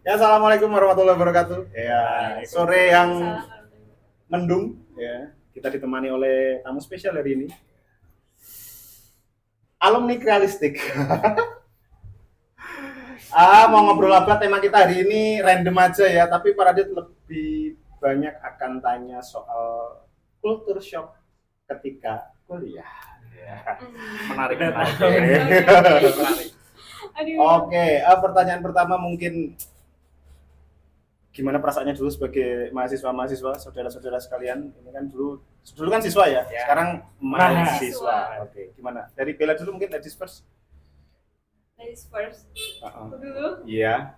Ya, assalamualaikum warahmatullahi wabarakatuh. Ya, sore yang mendung. Ya, kita ditemani oleh tamu spesial hari ini, alumni krealistik. Mau ngobrol apa? Tema kita hari ini random aja ya, tapi Paradit lebih banyak akan tanya soal culture shock ketika kuliah. Ya. Menarik, menarik. Oke, pertanyaan pertama mungkin gimana perasaannya dulu sebagai mahasiswa-mahasiswa, saudara-saudara sekalian. Ini kan dulu kan siswa ya, sekarang mahasiswa. Oke, gimana? Dari Bella dulu mungkin ladies first. Ladies first. Uh-uh. Dulu Iya.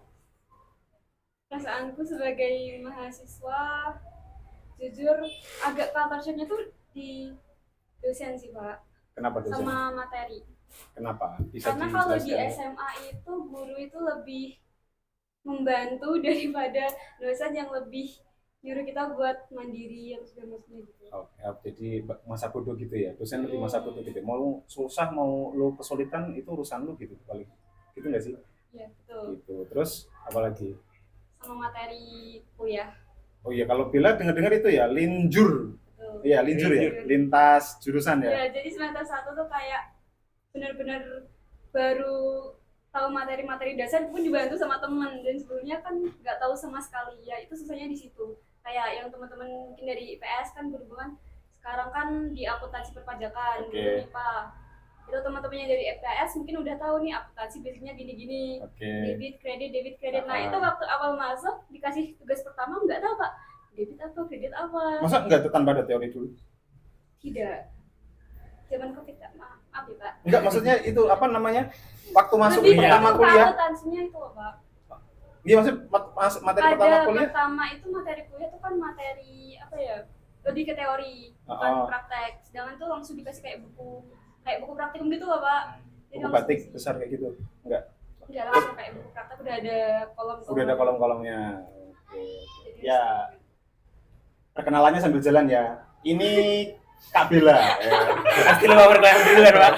perasaanku sebagai mahasiswa jujur agak culture shocknya tuh di dosen sih Pak, Kenapa dosen? sama materi. Kenapa? Bisa Karena kalau di dijelaskan? SMA itu guru itu lebih membantu daripada dosen yang lebih nyuruh kita buat mandiri atau segala macamnya gitu. Oke, jadi masa bodoh gitu ya. Dosen lebih masa bodoh gitu. Mau lu susah, mau lu kesulitan itu urusan lu gitu paling. Gitu nggak sih? Iya betul. Gitu. Terus apa lagi? Sama materi kuliah. Oh iya, kalau Bella dengar-dengar itu ya linjur. Iya, linjur ya, lintas jurusan ya. Ya, jadi semester 1 tuh kayak benar-benar baru tahu materi-materi dasar pun dibantu sama teman, dan sebelumnya kan nggak tahu sama sekali. Ya itu susahnya di situ. Kayak yang teman-teman mungkin dari IPS kan berhubungan sekarang kan di akuntansi perpajakan, Oke. IPA. Itu teman-temannya dari IPS mungkin udah tahu nih akuntansi basicnya gini-gini. Oke. Debit kredit. Nah, itu waktu awal masuk dikasih tugas pertama nggak tahu, Pak. Debit apa, kredit apa? Masa nggak tanpa ada teori dulu? Tidak. Zaman Covid, maaf ya, Pak. Enggak, maksudnya itu apa namanya? Waktu masuk Lebih pertama kuliah. akuntansinya itu loh, Pak. Iya, maksudnya materi pertama kuliah. Pertama itu materi kuliah itu kan materi apa ya? Lebih ke teori, bukan praktek. Sedangkan tuh langsung dikasih kayak buku praktikum gitu loh, Pak. Buku batik besar kayak gitu. Enggak. Enggak langsung kayak buku praktek, udah ada kolom-kolom. Udah ada kolom-kolomnya. Oke. Ya. Perkenalannya sambil jalan ya. Ini Kak Bella. Pasti lu mau berkelayan dulu kan, Pak?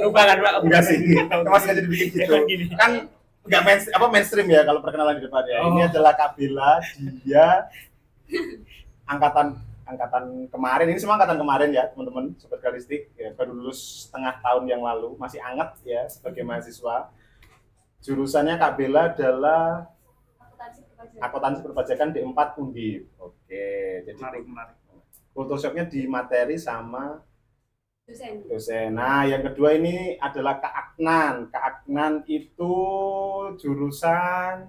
Lupa kan, Pak? Enggak sih. Mas nggak jadi bikin gitu. Kan enggak mainstream ya kalau perkenalan di depan ya. Ini adalah Kak Bella, dia angkatan kemarin, ini semua angkatan kemarin ya teman-teman sobat Kalistik ya, baru lulus setengah tahun yang lalu, masih anget ya sebagai mahasiswa. Jurusannya Kak Bella adalah akuntansi perpajakan di 4 Undip. Oke, jadi menarik. Culture shocknya di materi sama dosen. Nah, yang kedua ini adalah Kak Aknan. Kak Aknan itu jurusan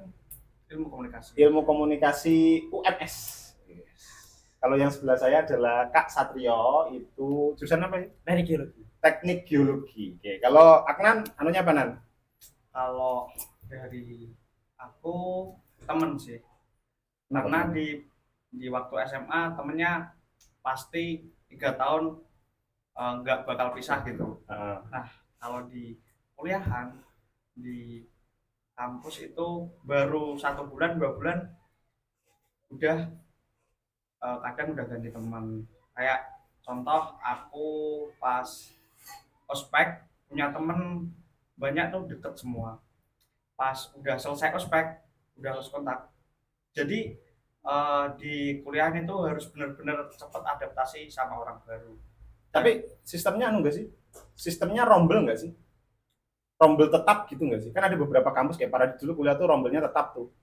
ilmu komunikasi UMS. Kalau yang sebelah saya adalah Kak Satrio, itu jurusan apa ya? Teknik geologi. Oke. Kalau Aknan, anunya apa Nan? Kalau dari aku temen sih, karena di waktu SMA temennya pasti 3 tahun nggak bakal pisah gitu. Nah, kalau di kuliahan di kampus itu baru 1 bulan 2 bulan udah kadang udah ganti teman. Kayak contoh aku pas ospek punya temen banyak tuh deket semua. Pas udah selesai ospek udah harus kontak. Jadi di kuliah itu harus benar-benar cepat adaptasi sama orang baru. Tapi sistemnya anu nggak sih? Sistemnya rombel nggak sih? Rombel tetap gitu nggak sih? Kan ada beberapa kampus kayak Paradis dulu kuliah tuh rombelnya tetap tuh.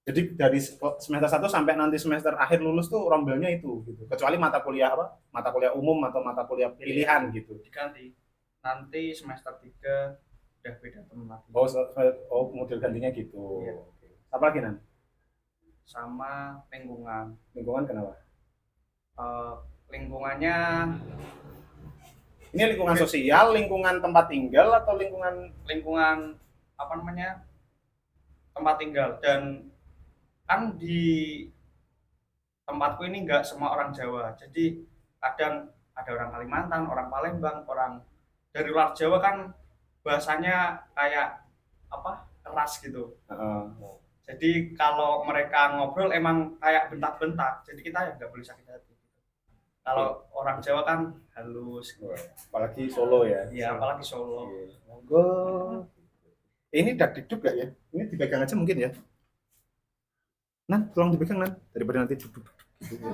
Jadi dari semester 1 sampai nanti semester akhir lulus tuh rombelnya itu gitu. Kecuali mata kuliah apa? Mata kuliah umum atau mata kuliah pilihan gitu. Diganti. Nanti semester 3 udah beda teman lagi. Oh, model gantinya gitu. Iya. Apa lagi Nan? Sama lingkungan. Lingkungan kenapa? Lingkungannya ini lingkungan sosial, lingkungan tempat tinggal atau lingkungan apa namanya? Tempat tinggal. Dan kan di tempatku ini nggak semua orang Jawa, jadi kadang ada orang Kalimantan, orang Palembang, orang dari luar Jawa kan bahasanya kayak apa, keras gitu. Jadi kalau mereka ngobrol emang kayak bentak-bentak, jadi kita ya nggak boleh sakit hati. Kalau orang Jawa kan halus, apalagi Solo ya. Iya, apalagi Solo. Monggo. Ini dak diduk gak ya? Ini dipegang aja mungkin ya. Nan, tolong dipegang Nan, daripada nanti duduk gitu.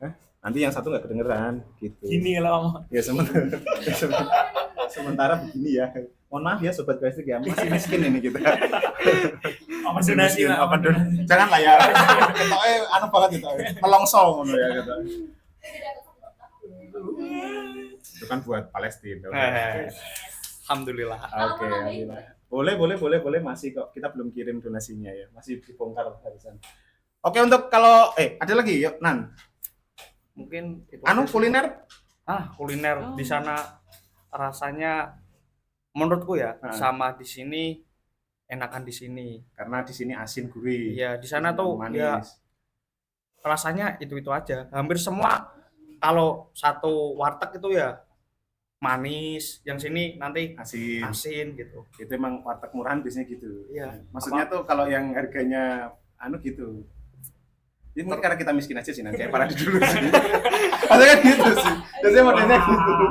Hah? Nanti yang satu nggak kedengeran gitu. Gini kalau Ya sementara begini ya. Mohon maaf ya sobat Gastrik ya, masih miskin ini kita. apa donasi Miskin, Pak? apa jangan lah ya. Ketoknya anu banget gitu. Melongso ngono ya gitu. Itu kan buat Palestina. Alhamdulillah. Oke, alhamdulillah. Boleh masih kok. Kita belum kirim donasinya ya. Masih dibongkar barusan. Oke, untuk kalau ada lagi yuk Nan. Mungkin itu Anu aja sih. kuliner Kuliner di sana rasanya menurutku ya sama di sini, enakan di sini. karena di sini asin gurih. Iya, di sana tuh manis. ya rasanya itu aja. Hampir semua kalau satu warteg itu ya manis, yang sini nanti Asin. asin gitu. Itu emang warteg murahan biasanya gitu. Iya. Maksudnya tuh kalau yang harganya anu gitu. Ini mungkin karena kita miskin aja sih nanti kayak para dulu sih. Maksudnya kan gitu sih. Biasanya modelnya gitu.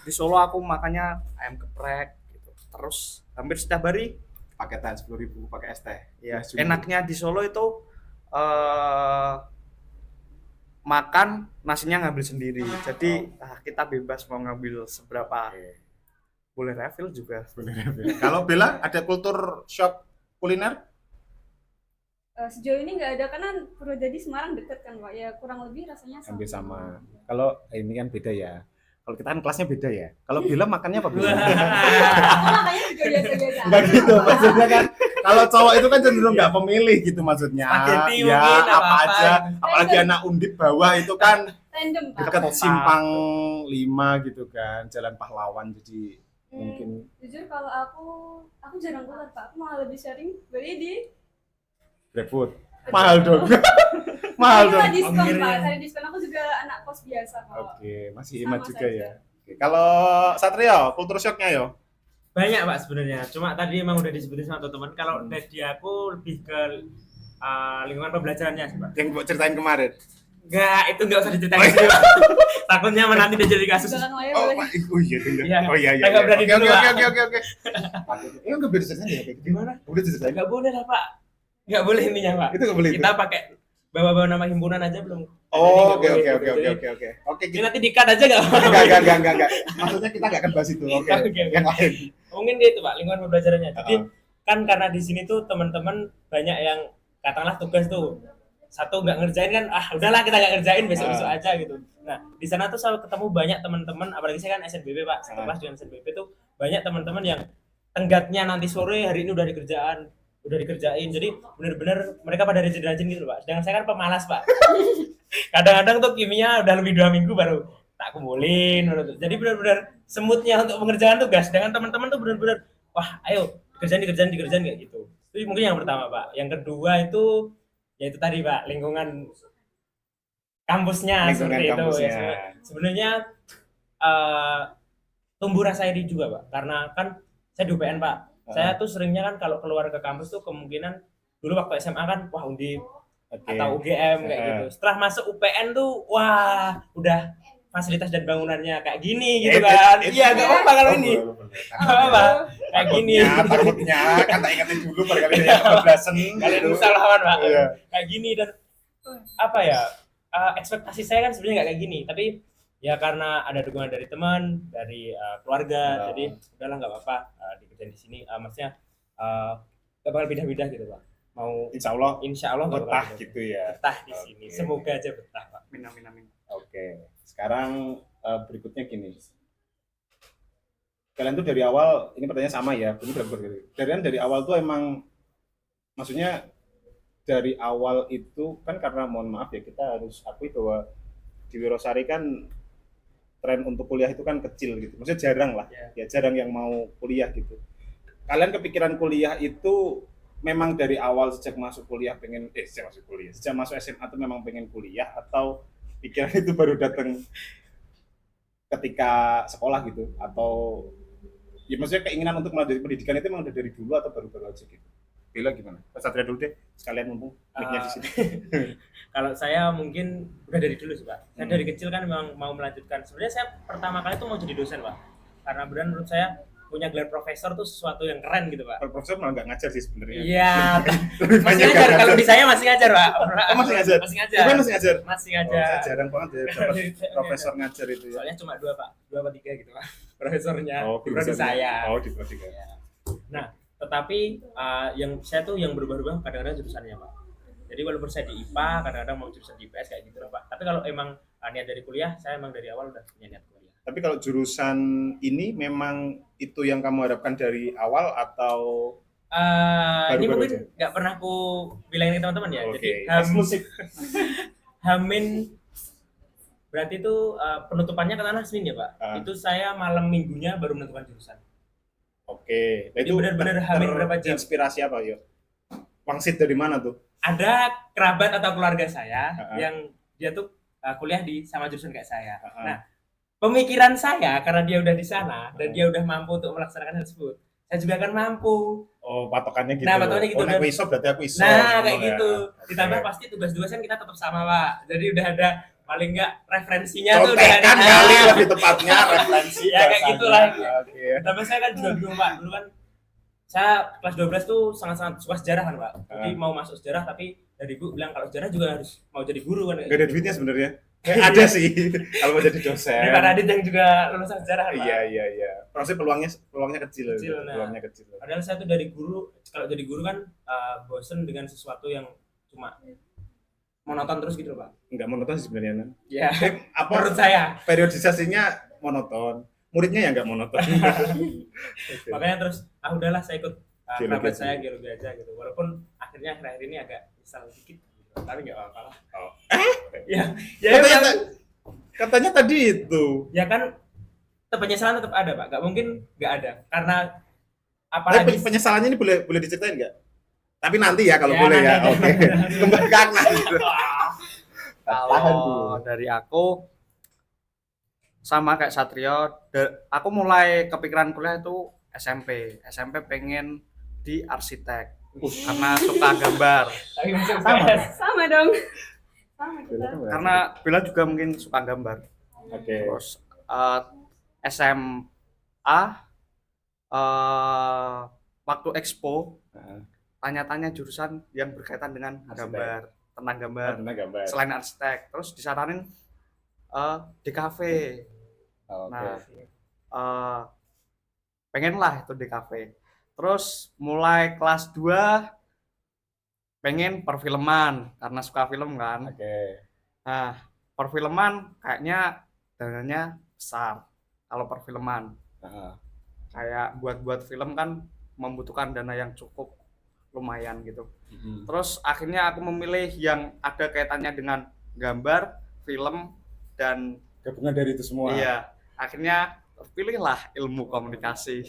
Di Solo aku makannya ayam geprek gitu. Terus hampir setiap hari Paketan 10.000 pakai es teh. ya Jumbo. enaknya di Solo itu makan nasinya ngambil sendiri. Jadi kita bebas mau ngambil seberapa. Boleh refill juga. Kalau Bella ada kultur shock kuliner? Sejauh ini nggak ada karena Purwodadi Semarang deket kan Pak, ya kurang lebih rasanya sama. Hampir sama. Kalau ini kan beda ya. Kalau kita kan kelasnya beda ya. Kalau Bella makannya apa Bella? Aku makanya juga biasa-biasa. Enggak gitu maksudnya kan. Kalau cowok itu kan cenderung nggak pemilih gitu maksudnya. Spaghetti Ya mungkin, apa apa-apa. aja. Apalagi anak undip bawah itu kan Random Pak. dekat Simpang 5 gitu kan, Jalan Pahlawan. Jadi mungkin Jujur kalau aku jarang keluar Pak. Aku malah lebih sering beli di GrabFood. Mahal dong. Mahal Ini dong. lah diskon Ongkirnya. Pak. Cari diskon aku juga anak kos biasa Pak. Oke, masih Sama hemat juga saja. ya. Oke. Kalau Satrio, kultur shocknya yo. banyak Pak sebenarnya. Cuma tadi emang udah disebutin sama teman. Kalau dari aku lebih ke lingkungan pembelajarannya sih Pak. Yang buat ceritain kemarin. Enggak, itu enggak usah diceritain sih Pak. Takutnya nanti dia jadi kasus. Jangan lah ya Oh, boleh. iya bener. Iya. Oh iya iya. Saya nggak berani Oke dulu, oke Pak. oke. Ini enggak boleh diceritain ya kayak gitu. Gimana? Udah diceritain. Enggak boleh lah Pak. Enggak boleh intinya Pak. Itu enggak boleh. Kita pakai bawa-bawa nama himpunan aja belum. Oh, oke Jadi oke nggak oke boleh oke gitu. oke. Oke, Ini kita nanti di-cut aja enggak? enggak. Maksudnya kita enggak akan bahas itu. Oke. Oke. Yang lain. Mungkin dia itu Pak, lingkungan pembelajarannya. Jadi kan karena di sini tuh teman-teman banyak yang katakanlah tugas tuh satu nggak ngerjain kan, udahlah kita nggak ngerjain besok-besok aja gitu. Nah di sana tuh saya ketemu banyak teman-teman, apalagi saya kan SNBP Pak, satu kelas dengan SNBP tuh banyak teman-teman yang tenggatnya nanti sore hari ini udah dikerjain, jadi bener-bener mereka pada rajin-rajin gitu Pak. Sedangkan saya kan pemalas Pak. Kadang-kadang tuh kimia udah lebih 2 minggu baru tak kumpulin. Jadi bener-bener semutnya untuk mengerjakan tugas. Sedangkan teman-teman tuh bener-bener wah ayo dikerjain kayak gitu. Itu mungkin yang pertama Pak. Yang kedua itu yaitu tadi Pak, lingkungan kampusnya seperti itu ya. Sebenarnya tumbuh rasa iri juga Pak, karena kan saya di UPN Pak. Saya tuh seringnya kan kalau keluar ke kampus tuh kemungkinan dulu waktu SMA kan wah Undip atau UGM kayak gitu. Setelah masuk UPN tuh wah udah fasilitas dan bangunannya kayak gini gitu kan. Iya enggak apa-apa kalau ini. Apa? Kayak gini. Takutnya kata ingatin dulu pada kali dia kebablasan. Kalian usahawan Pak. Iya. Kayak gini dan apa ya? Ekspektasi saya kan sebenarnya nggak kayak gini, tapi ya karena ada dukungan dari teman, dari keluarga, jadi udahlah nggak apa-apa dikerjain di sini. Maksudnya nggak bakal pindah-pindah gitu Pak. Mau Insya Allah nggak bakal betah pindah. gitu ya. Betah di sini. Oke. Semoga aja betah Pak. Amin. Oke. Sekarang berikutnya gini. Kalian tuh dari awal, ini pertanyaan sama ya, ini kalian dari awal tuh emang, maksudnya dari awal itu kan karena mohon maaf ya kita harus akui bahwa di Wirosari kan tren untuk kuliah itu kan kecil gitu, maksudnya jarang lah, ya jarang yang mau kuliah gitu. Kalian kepikiran kuliah itu memang dari awal sejak masuk kuliah sejak masuk SMA tuh memang pengen kuliah atau pikiran itu baru datang ketika sekolah gitu, atau ya maksudnya keinginan untuk melanjutkan pendidikan itu memang dari dulu atau baru-baru aja gitu? Bella gimana? Mas Satria dulu deh, sekalian mumpung mic-nya di sini. Kalau saya mungkin udah dari dulu sih Pak. Saya dari kecil kan memang mau melanjutkan. Sebenarnya saya pertama kali tuh mau jadi dosen Pak. Karena benar menurut saya punya gelar profesor tuh sesuatu yang keren gitu Pak. Kalau profesor malah nggak ngajar sih sebenarnya. Iya. Lebih Masih banyak ngajar, nggak kalau ngajar. di saya masih ngajar Pak. Oh, masih ngajar? Masih ngajar. Gimana masih ngajar? Masih Oh, saya ngajar. jarang banget ya dapat profesor ngajar itu ya. Soalnya cuma 2 Pak, 2 apa 3 gitu Pak. Profesornya. Oh, di prodi saya. Oh, di prodi saya. Ya. Nah, tetapi yang saya tuh yang berubah-ubah kadang-kadang jurusannya Pak. Jadi walaupun saya di IPA, kadang-kadang mau jurusan di IPS kayak gitu loh Pak. Tapi kalau emang niat dari kuliah, saya emang dari awal udah punya niat kuliah. Tapi kalau jurusan ini memang itu yang kamu harapkan dari awal atau Ini Baru-baru mungkin nggak pernah aku bilangin ke teman-teman ya. Oke, Jadi eksklusif. Hamin berarti itu penutupannya ke tanah Senin ya Pak. Ah. Itu saya malam minggunya baru menentukan jurusan. Oke. Nah, Jadi benar-benar hamil berapa jam? Inspirasi apa yuk? Pangsit dari mana tuh? Ada kerabat atau keluarga saya Ah. yang dia tuh kuliah di sama jurusan kayak saya. Ah. Nah, pemikiran saya karena dia udah di sana dan dia udah mampu untuk melaksanakan hal tersebut, saya juga akan mampu. Oh, patokannya gitu. Nah, patokannya gitu. Oh, nek aku iso berarti aku iso. Nah, kayak Oh, gitu. ya. Ditambah Oke. pasti tugas-tugasnya kita tetap sama, Pak. Jadi udah ada paling enggak referensinya tuh udah Contekan ada. kali lebih tepatnya referensi. Ya, kayak bahasanya. gitulah. Oke. Ditambah saya kan juga bingung, Pak. Dulu kan saya kelas 12 tuh sangat-sangat suka sejarah kan, Pak. Jadi mau masuk sejarah tapi dari ibu bilang kalau sejarah juga harus mau jadi guru kan. Gak ada duitnya sebenarnya. Ada sih kalau mau jadi dosen. Ini Pak Radit yang juga lulusan sejarah kan, Pak. Iya. Maksudnya peluangnya kecil. Kecil, nah. Peluangnya kecil. Padahal saya tuh dari guru, kalau jadi guru kan bosen dengan sesuatu yang cuma monoton terus gitu loh, Pak. Enggak monoton sih sebenarnya. Nan. Ya, Apa menurut saya. periodisasinya monoton. Muridnya ya enggak monoton. Oke. Makanya terus udahlah saya ikut Geologi kerabat aja. saya geologi aja gitu. Walaupun akhirnya akhir ini agak nyesal dikit gitu. Tapi nggak apa-apa lah. Oh. Ya, ya Katanya, emang. katanya tadi itu. Ya kan penyesalan tetap ada, Pak. Nggak mungkin nggak ada. Karena Tapi apalagi penyesalannya ini boleh diceritain nggak? Tapi nanti ya kalau Ya, boleh ya. nanti aja. Oke. Kembali ke Agnan. Tahan dulu. Kalau dari aku sama kayak Satrio, aku mulai kepikiran kuliah itu SMP. SMP pengen di arsitek karena suka gambar. tapi masuk Sama. PS. Sama dong. Sama kita. Karena Bella juga mungkin suka gambar. Oke. Terus SMA waktu expo Heeh. tanya-tanya jurusan yang berkaitan dengan Arsitek. gambar, tentang gambar Benar gambar. selain arsitek. Terus disaranin DKV. Oke. Nah, pengen lah itu DKV. Terus mulai kelas 2 pengen perfilman karena suka film kan. Oke. Nah, perfilman kayaknya dananya besar. Kalau perfilman Heeh. kayak buat film kan membutuhkan dana yang cukup lumayan gitu. Mhm. Terus akhirnya aku memilih yang ada kaitannya dengan gambar, film, dan Gabungan dari itu semua. iya, akhirnya pilihlah ilmu komunikasi.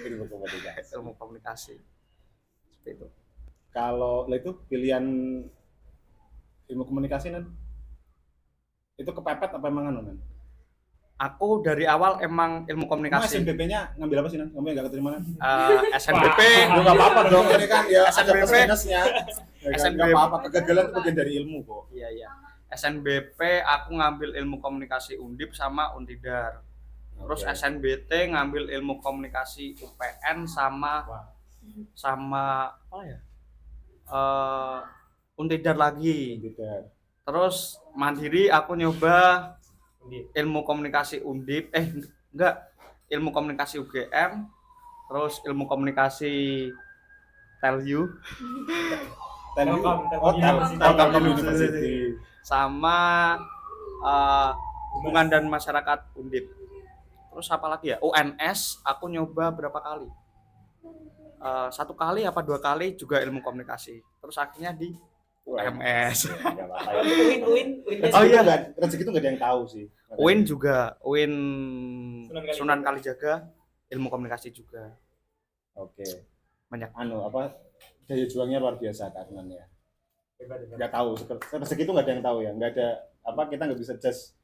Ilmu komunikasi. Ilmu komunikasi. Seperti itu. Kalau lah itu pilihan ilmu komunikasi Nan, itu kepepet apa emang anu Nan? Aku dari awal emang ilmu Kamu komunikasi. SNBP-nya ngambil apa sih Nan? Kamu nggak keterima Nan? SNBP, Ya nggak apa-apa dong, ini kan ya ada SNBP. plus minusnya. Ya kan, SNBP. nggak apa-apa, kegagalan itu bagian dari ilmu kok. iya. SNBP aku ngambil ilmu komunikasi Undip sama Untidar. Terus Oke. SNBT ngambil ilmu komunikasi UPN sama Wah. apa ya? Untidar lagi. Tidak. Terus mandiri aku nyoba ilmu komunikasi Undip, enggak, ilmu komunikasi UGM, terus ilmu komunikasi Telyu Telkom Telkom University. sama hubungan dan masyarakat Undip. Terus apa lagi ya? UNS aku nyoba berapa kali? 1 kali apa 2 kali juga ilmu komunikasi. Terus akhirnya di UMS. Nggak apa-apa ya. Win. Oh iya. Rezeki itu nggak ada yang tahu sih. UIN juga, UIN Sunan Sunan Kalijaga, ilmu komunikasi juga. Oke. Banyak. Anu apa daya juangnya luar biasa Agnan ya. Hebat. Nggak tahu rezeki itu nggak ada yang tahu ya, nggak ada apa, kita nggak bisa judge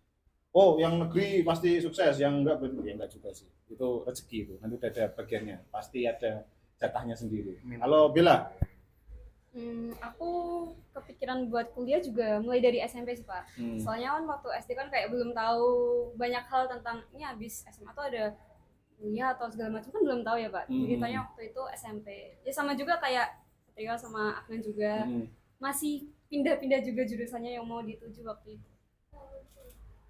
oh yang negeri pasti sukses, yang enggak ya enggak juga sih, itu rezeki, itu nanti udah ada bagiannya, pasti ada jatahnya sendiri. Amin. Halo Bella. Aku kepikiran buat kuliah juga mulai dari SMP sih Pak. Soalnya kan waktu SD kan kayak belum tahu banyak hal tentang ini, habis SMA tuh ada kuliah atau segala macam kan belum tahu ya Pak. Ceritanya waktu itu SMP. Ya sama juga kayak Satrio sama Aknan juga. Masih pindah-pindah juga jurusannya yang mau dituju waktu itu.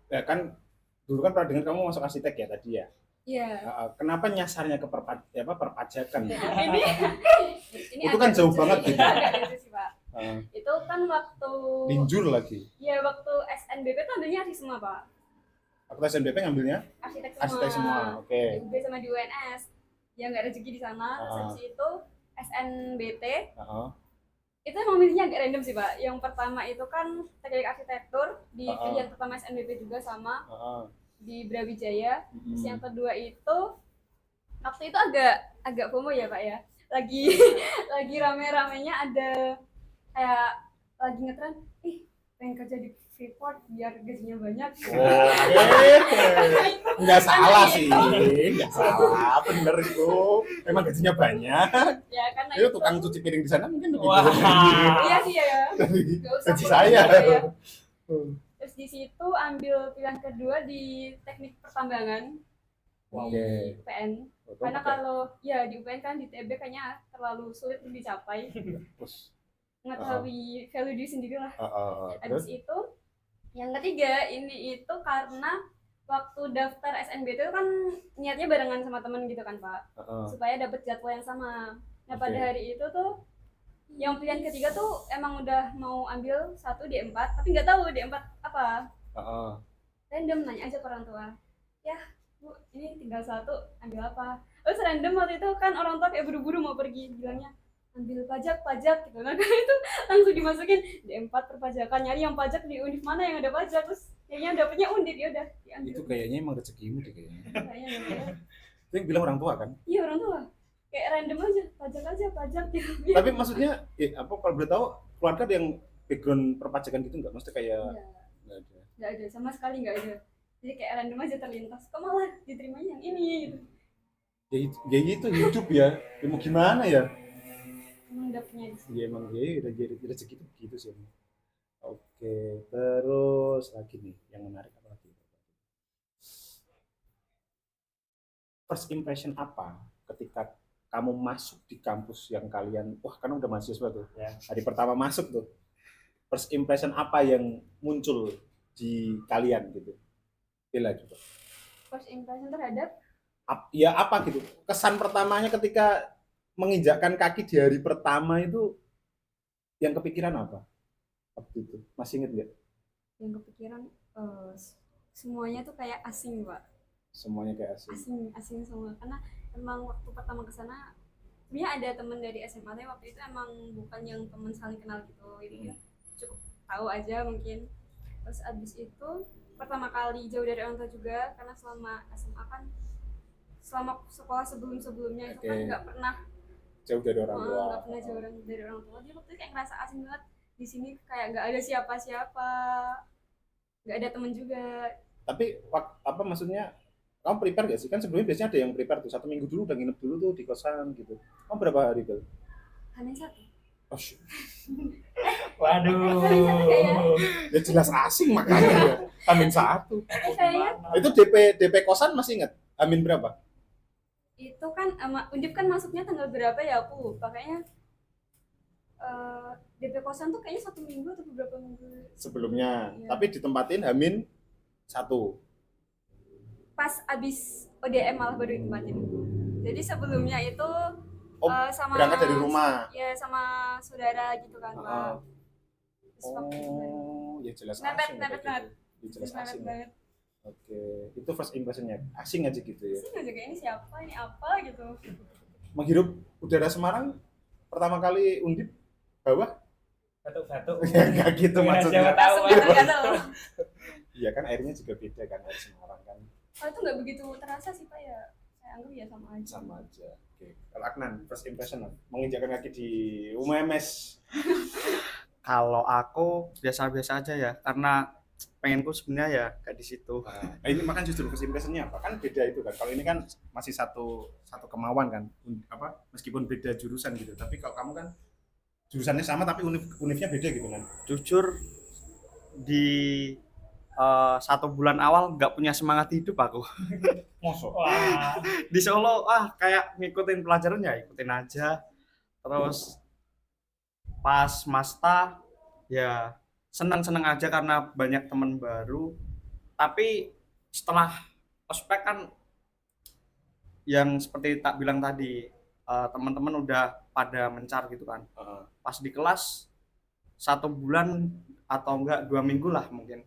Ya kan dulu kan pernah dengar kamu masuk arsitek ya tadi ya. Iya. Kenapa nyasarnya ke perpajakan? Ini Itu kan agak jauh lucu banget sih. gitu. Agak lucu sih Pak. Itu kan waktu Linjur lagi. ya waktu SNBP tuh ambilnya arsitek semua Pak. Waktu SNBP ngambilnya Arsitek arsitek semua. Oke. Di UB sama di UNS. Ya nggak rezeki di sana. Terus habis itu SNBT. Itu emang milihnya agak random sih Pak. Yang pertama itu kan teknik arsitektur di pilihan pertama SNBP juga sama di Brawijaya. Terus yang kedua itu waktu itu agak FOMO ya Pak ya. Lagi rame-ramenya ada kayak lagi ngetren, pengen kerja di Freeport biar gajinya banyak. Nggak salah sih, nggak salah, bener itu. Emang gajinya banyak. Ya karena Itu tukang cuci piring di sana mungkin lebih Wah. Iya sih ya. Nggak usah gaji FOMO saya. juga ya. Terus di situ ambil pilihan kedua di teknik pertambangan di UPN. Karena kalau ya di UPN kan di TB kayaknya terlalu sulit untuk dicapai. Mengetahui value diri sendiri lah. Habis itu yang ketiga ini itu karena waktu daftar SNBT itu kan niatnya barengan sama temen gitu kan Pak, supaya dapat jadwal yang sama. Nah pada hari itu tuh yang pilihan ketiga tuh emang udah mau ambil satu D4 tapi nggak tahu D4 apa. Random nanya aja ke orang tua, ya Bu ini tinggal satu ambil apa. Terus random waktu itu kan orang tua kayak buru-buru mau pergi, bilangnya ambil pajak gitu. Nah kan itu langsung dimasukin D4 perpajakan, nyari yang pajak di univ mana yang ada pajak. Terus kayaknya dapetnya Undip, ya udah diambil. Itu kayaknya emang rezekimu deh kayaknya. Kayaknya ya. Itu yang bilang orang tua kan? Iya orang tua. Kayak random aja pajak gitu. Tapi maksudnya apa kalau boleh tahu keluarga ada yang background perpajakan gitu nggak? Maksudnya kayak nggak ada sama sekali, nggak ada. Jadi kayak random aja terlintas, kok malah diterimanya yang ini gitu. Ya itu hidup ya. Ya mau gimana ya? Emang dapetnya di sini. Ya emang ya udah jadi rezeki itu begitu sih. Oke, terus lagi nih yang menarik apa lagi? First impression apa ketika kamu masuk di kampus yang kalian, wah kan udah mahasiswa tuh, ya. Hari pertama masuk tuh, first impression apa yang muncul di kalian gitu? Bila juga. First impression terhadap? Ya apa gitu? Kesan pertamanya ketika menginjakkan kaki di hari pertama itu, yang kepikiran apa? Waktu itu masih inget nggak? Yang kepikiran semuanya tuh kayak asing Pak. Semuanya kayak asing. Asing semua, karena emang waktu pertama kesana sebenarnya ada teman dari SMA tapi waktu itu emang bukan yang teman saling kenal gitu, jadi cukup tahu aja mungkin. Terus abis itu pertama kali jauh dari orang tua juga, karena selama SMA kan selama sekolah sebelumnya itu kan nggak pernah jauh dari orang tua. Nggak pernah jauh dari orang tua. Jadi waktu itu kayak ngerasa asing banget di sini, kayak nggak ada siapa-siapa, nggak ada temen juga. Tapi apa maksudnya? Kamu prepare gak sih? Kan sebelumnya biasanya ada yang prepare tuh 1 minggu dulu udah nginep dulu tuh di kosan gitu. Kamu berapa hari Bel? Hamin 1. Oh shit. Waduh. Ya jelas asing makanya ya. Hamin 1. Itu DP kosan masih ingat? Hamin berapa? Itu kan Undip kan masuknya tanggal berapa ya aku? Pakainya DP kosan tuh kayaknya 1 minggu atau beberapa minggu sebelumnya. Iya. Tapi ditempatin Hamin 1. Pas abis ODM malah baru ditempatin. Jadi sebelumnya itu sama berangkat dari rumah. Ya sama saudara gitu kan Pak. Ya jelas asing. Mepet. Jelas asing. Banget. Oke, itu first impressionnya asing aja gitu ya. Asing aja kayak ini siapa, ini apa gitu. Menghirup udara Semarang pertama kali Undip bawah? Batuk-batuk. Ya enggak gitu maksudnya. Siapa tahu. Iya kan airnya juga beda kan air Semarang kan. Oh itu nggak begitu terasa sih Pak ya. Saya anggap ya sama aja. Sama aja. Oke. Kalau Aknan, first impression menginjakkan kaki di UMS. Kalau aku biasa-biasa aja ya, karena pengenku sebenarnya ya kayak di situ. Nah, ini makan justru first impressionnya apa? Kan beda itu kan. Kalau ini kan masih satu kemauan kan. Apa? Meskipun beda jurusan gitu. Tapi kalau kamu kan jurusannya sama tapi univnya beda gitu kan. Jujur di 1 bulan awal nggak punya semangat hidup aku. Mosok. Wah. Di Solo kayak ngikutin pelajaran ya ikutin aja. Terus pas masta ya senang-senang aja karena banyak teman baru. Tapi setelah ospek kan yang seperti tak bilang tadi, teman-teman udah pada mencar gitu kan. Heeh. Pas di kelas 1 bulan atau enggak 2 minggu lah mungkin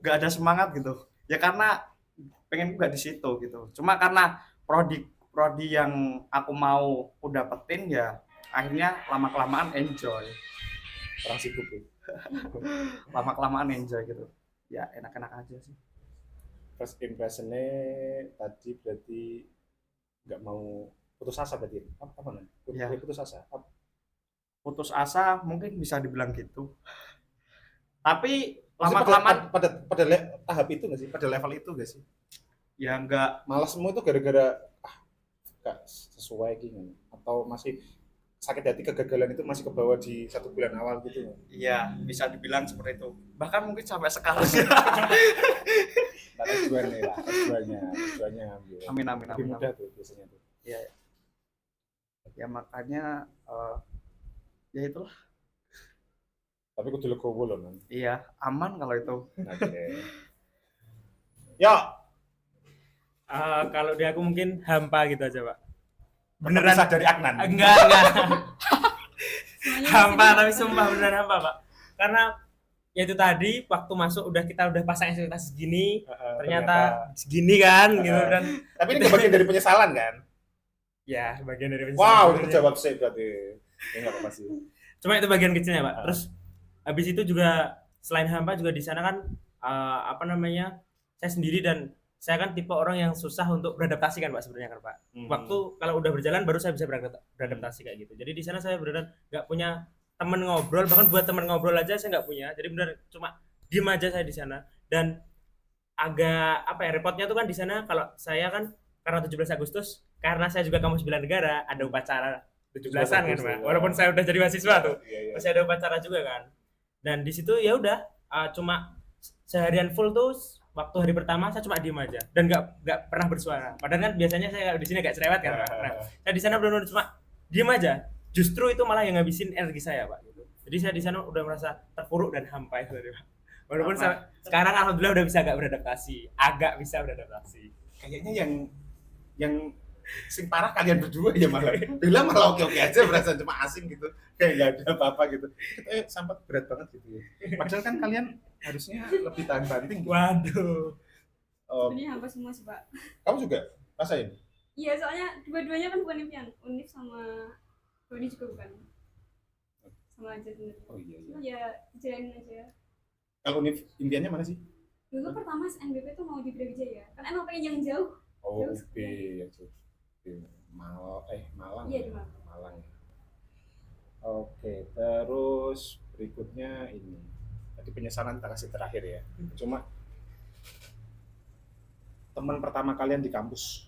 nggak ada semangat gitu ya karena pengen juga di situ gitu. Cuma karena prodi yang aku mau aku dapetin ya akhirnya lama kelamaan enjoy, Orang sibuk ya. lama kelamaan enjoy gitu ya, enak-enak aja sih. First impressionnya tadi berarti nggak mau putus asa berarti apa nih? Iya. Putus asa. Putus asa mungkin bisa dibilang gitu, tapi Maksudnya lama kelamaan tahap itu nggak sih? Pada level itu nggak sih? ya enggak. Malas semua itu gara-gara nggak sesuai gitu, atau masih sakit hati kegagalan itu masih kebawa di 1 bulan awal gitu? Iya, bisa dibilang seperti itu. Bahkan mungkin sampai sekarang. Nah, S2-nya lah, S2-nya ambil. Amin amin Lebih amin. mudah tuh biasanya tuh. Iya. Ya makanya ya itulah. Tapi kudu legowo loh, Nan. Iya, aman kalau itu. Oke. Yo, Kalau di aku mungkin hampa gitu aja, Pak. beneran dari Agnan. Enggak. Semuanya Hampa, di tapi sini. sumpah beneran hampa, Pak. Karena ya itu tadi waktu masuk kita udah pasang ekspektasi segini, ternyata segini kan gitu dan Tapi ini bagian dari penyesalan kan? ya bagian dari penyesalan Wow, sebenarnya. itu jawab saya berarti. Ya nggak apa-apa sih. Cuma itu bagian kecilnya, Pak. Terus habis itu juga selain hampa juga di sana kan saya sendiri dan saya kan tipe orang yang susah untuk beradaptasi kan, Pak, sebenarnya kan, Pak. Waktu kalau udah berjalan baru saya bisa beradaptasi kayak gitu. Jadi di sana saya beneran nggak punya temen ngobrol, bahkan buat temen ngobrol aja saya nggak punya. Jadi bener cuma diem aja saya di sana. Dan agak repotnya tuh kan di sana kalau saya kan karena 17 Agustus, karena saya juga kampus bela negara, ada upacara 17-an kan, Pak. Walaupun saya udah jadi mahasiswa tuh, Iya. masih ada upacara juga kan. Dan di situ ya udah cuma seharian full tuh waktu hari pertama saya cuma diem aja dan nggak pernah bersuara. Padahal kan biasanya saya di sini agak cerewet kan, Pak. Nah, saya di sana benar-benar cuma diem aja. Justru itu malah yang ngabisin energi saya, Pak. Gitu. Jadi saya di sana udah merasa terpuruk dan hampa itu tadi, Pak. Walaupun sekarang alhamdulillah udah bisa agak bisa beradaptasi. Kayaknya yang sing parah kalian berdua ya malah. Bilang malah oke-oke aja, berasa cuma asing gitu. Kayak nggak ada apa-apa gitu. Sampai berat banget gitu ya. Padahal kan kalian harusnya lebih tahan banting. Gitu. Waduh. Ini hampa semua sih, Pak. Kamu juga rasain? Iya, soalnya dua-duanya kan bukan impian. Univ sama Prodi juga bukan. Sama aja sebenarnya. Oh iya. Cuma ya jalanin aja. Kalau univ impiannya mana sih? Dulu pertama SNBP tuh mau di Brawijaya. Kan emang pengen yang jauh. Oh, Jauh. UB yang jauh. Malang. Iya, di Malang. Malang. Oke, terus berikutnya ini. Tadi penyesalan kita kasih terakhir ya. Cuma teman pertama kalian di kampus,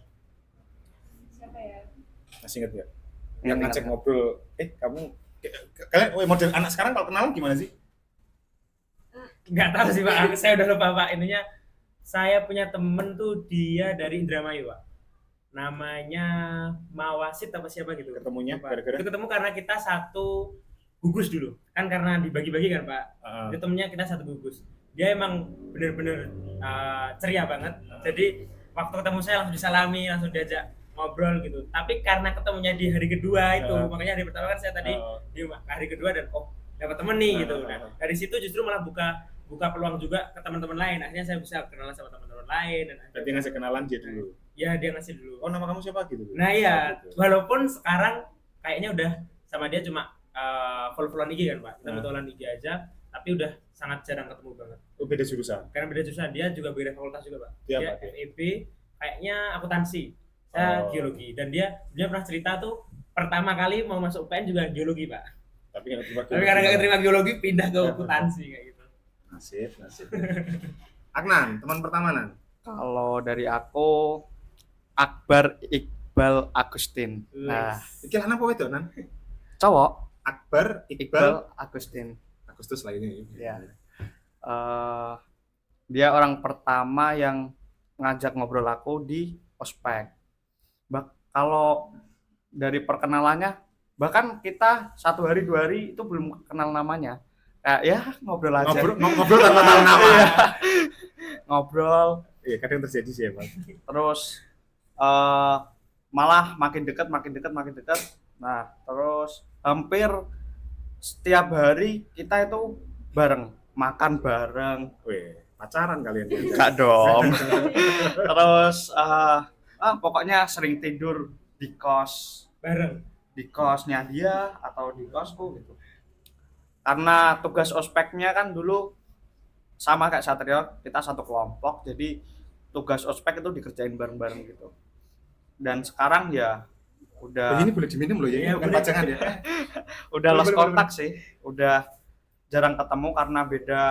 Siapa ya? masih inget nggak? Yang ngajak ngobrol, kamu kalian model anak sekarang kalau kenalan gimana sih? Nggak tahu sih, Pak. Saya udah lupa, Pak. Intinya saya punya temen tuh dia dari Indramayu, Pak. Namanya Mawasit apa siapa gitu. Ketemunya Lupa. gara-gara? Itu ketemu karena kita satu gugus dulu. Kan karena dibagi-bagi kan, Pak. Itu temennya kita satu gugus. Dia emang bener-bener ceria banget. Jadi waktu ketemu saya langsung disalami, langsung diajak ngobrol gitu. Tapi karena ketemunya di hari kedua itu, makanya hari pertama kan saya tadi di hari kedua dan dapat temen nih gitu. Nah, dari situ justru malah buka peluang juga ke teman-teman lain. Akhirnya saya bisa kenalan sama teman-teman lain dan Berarti ngasih kenalan dia dulu. ya dia ngasih dulu. Oh, nama kamu siapa gitu? Nah iya, gitu. walaupun sekarang kayaknya udah sama dia cuma follow-followan IG kan, Pak. Kita followan IG aja, tapi udah sangat jarang ketemu banget. Oh, beda jurusan. Karena beda jurusan, dia juga beda fakultas juga, Pak. Dia Dia apa, dia? FEB, kayaknya akuntansi. Saya geologi dan dia pernah cerita tuh pertama kali mau masuk UPN juga geologi, Pak. Tapi nggak terima. Tapi karena nggak keterima geologi pindah ke akuntansi kayak gitu. Nasib. Agnan, teman pertama Nan. Kalau dari aku Akbar Iqbal Agustin. Nah, Iki lanang apa wedok Nan? cowok Akbar Iqbal Iqbal Agustin. Agustus lah ini. Iya. eh, dia orang pertama yang ngajak ngobrol aku di ospek. Kalau dari perkenalannya, bahkan kita 1 hari 2 hari itu belum kenal namanya. Kayak ya ngobrol aja. Ngobrol tanpa tahu nama. Iya. Ngobrol, Iya, kadang terjadi sih ya, Pak. terus eh, malah makin dekat. Nah, terus hampir setiap hari kita itu bareng, makan bareng. Weh, pacaran kalian. Enggak dong. Terus pokoknya sering tidur di Bareng. kosnya dia atau di kosku gitu. Karena tugas ospeknya kan dulu sama kayak Satrio, kita satu kelompok, jadi tugas ospek itu dikerjain bareng-bareng gitu. Dan sekarang ya udah Ini boleh diminum loh ya, Iya, bukan boleh. pajangan ya. udah lost boleh, kontak sih, udah jarang ketemu karena beda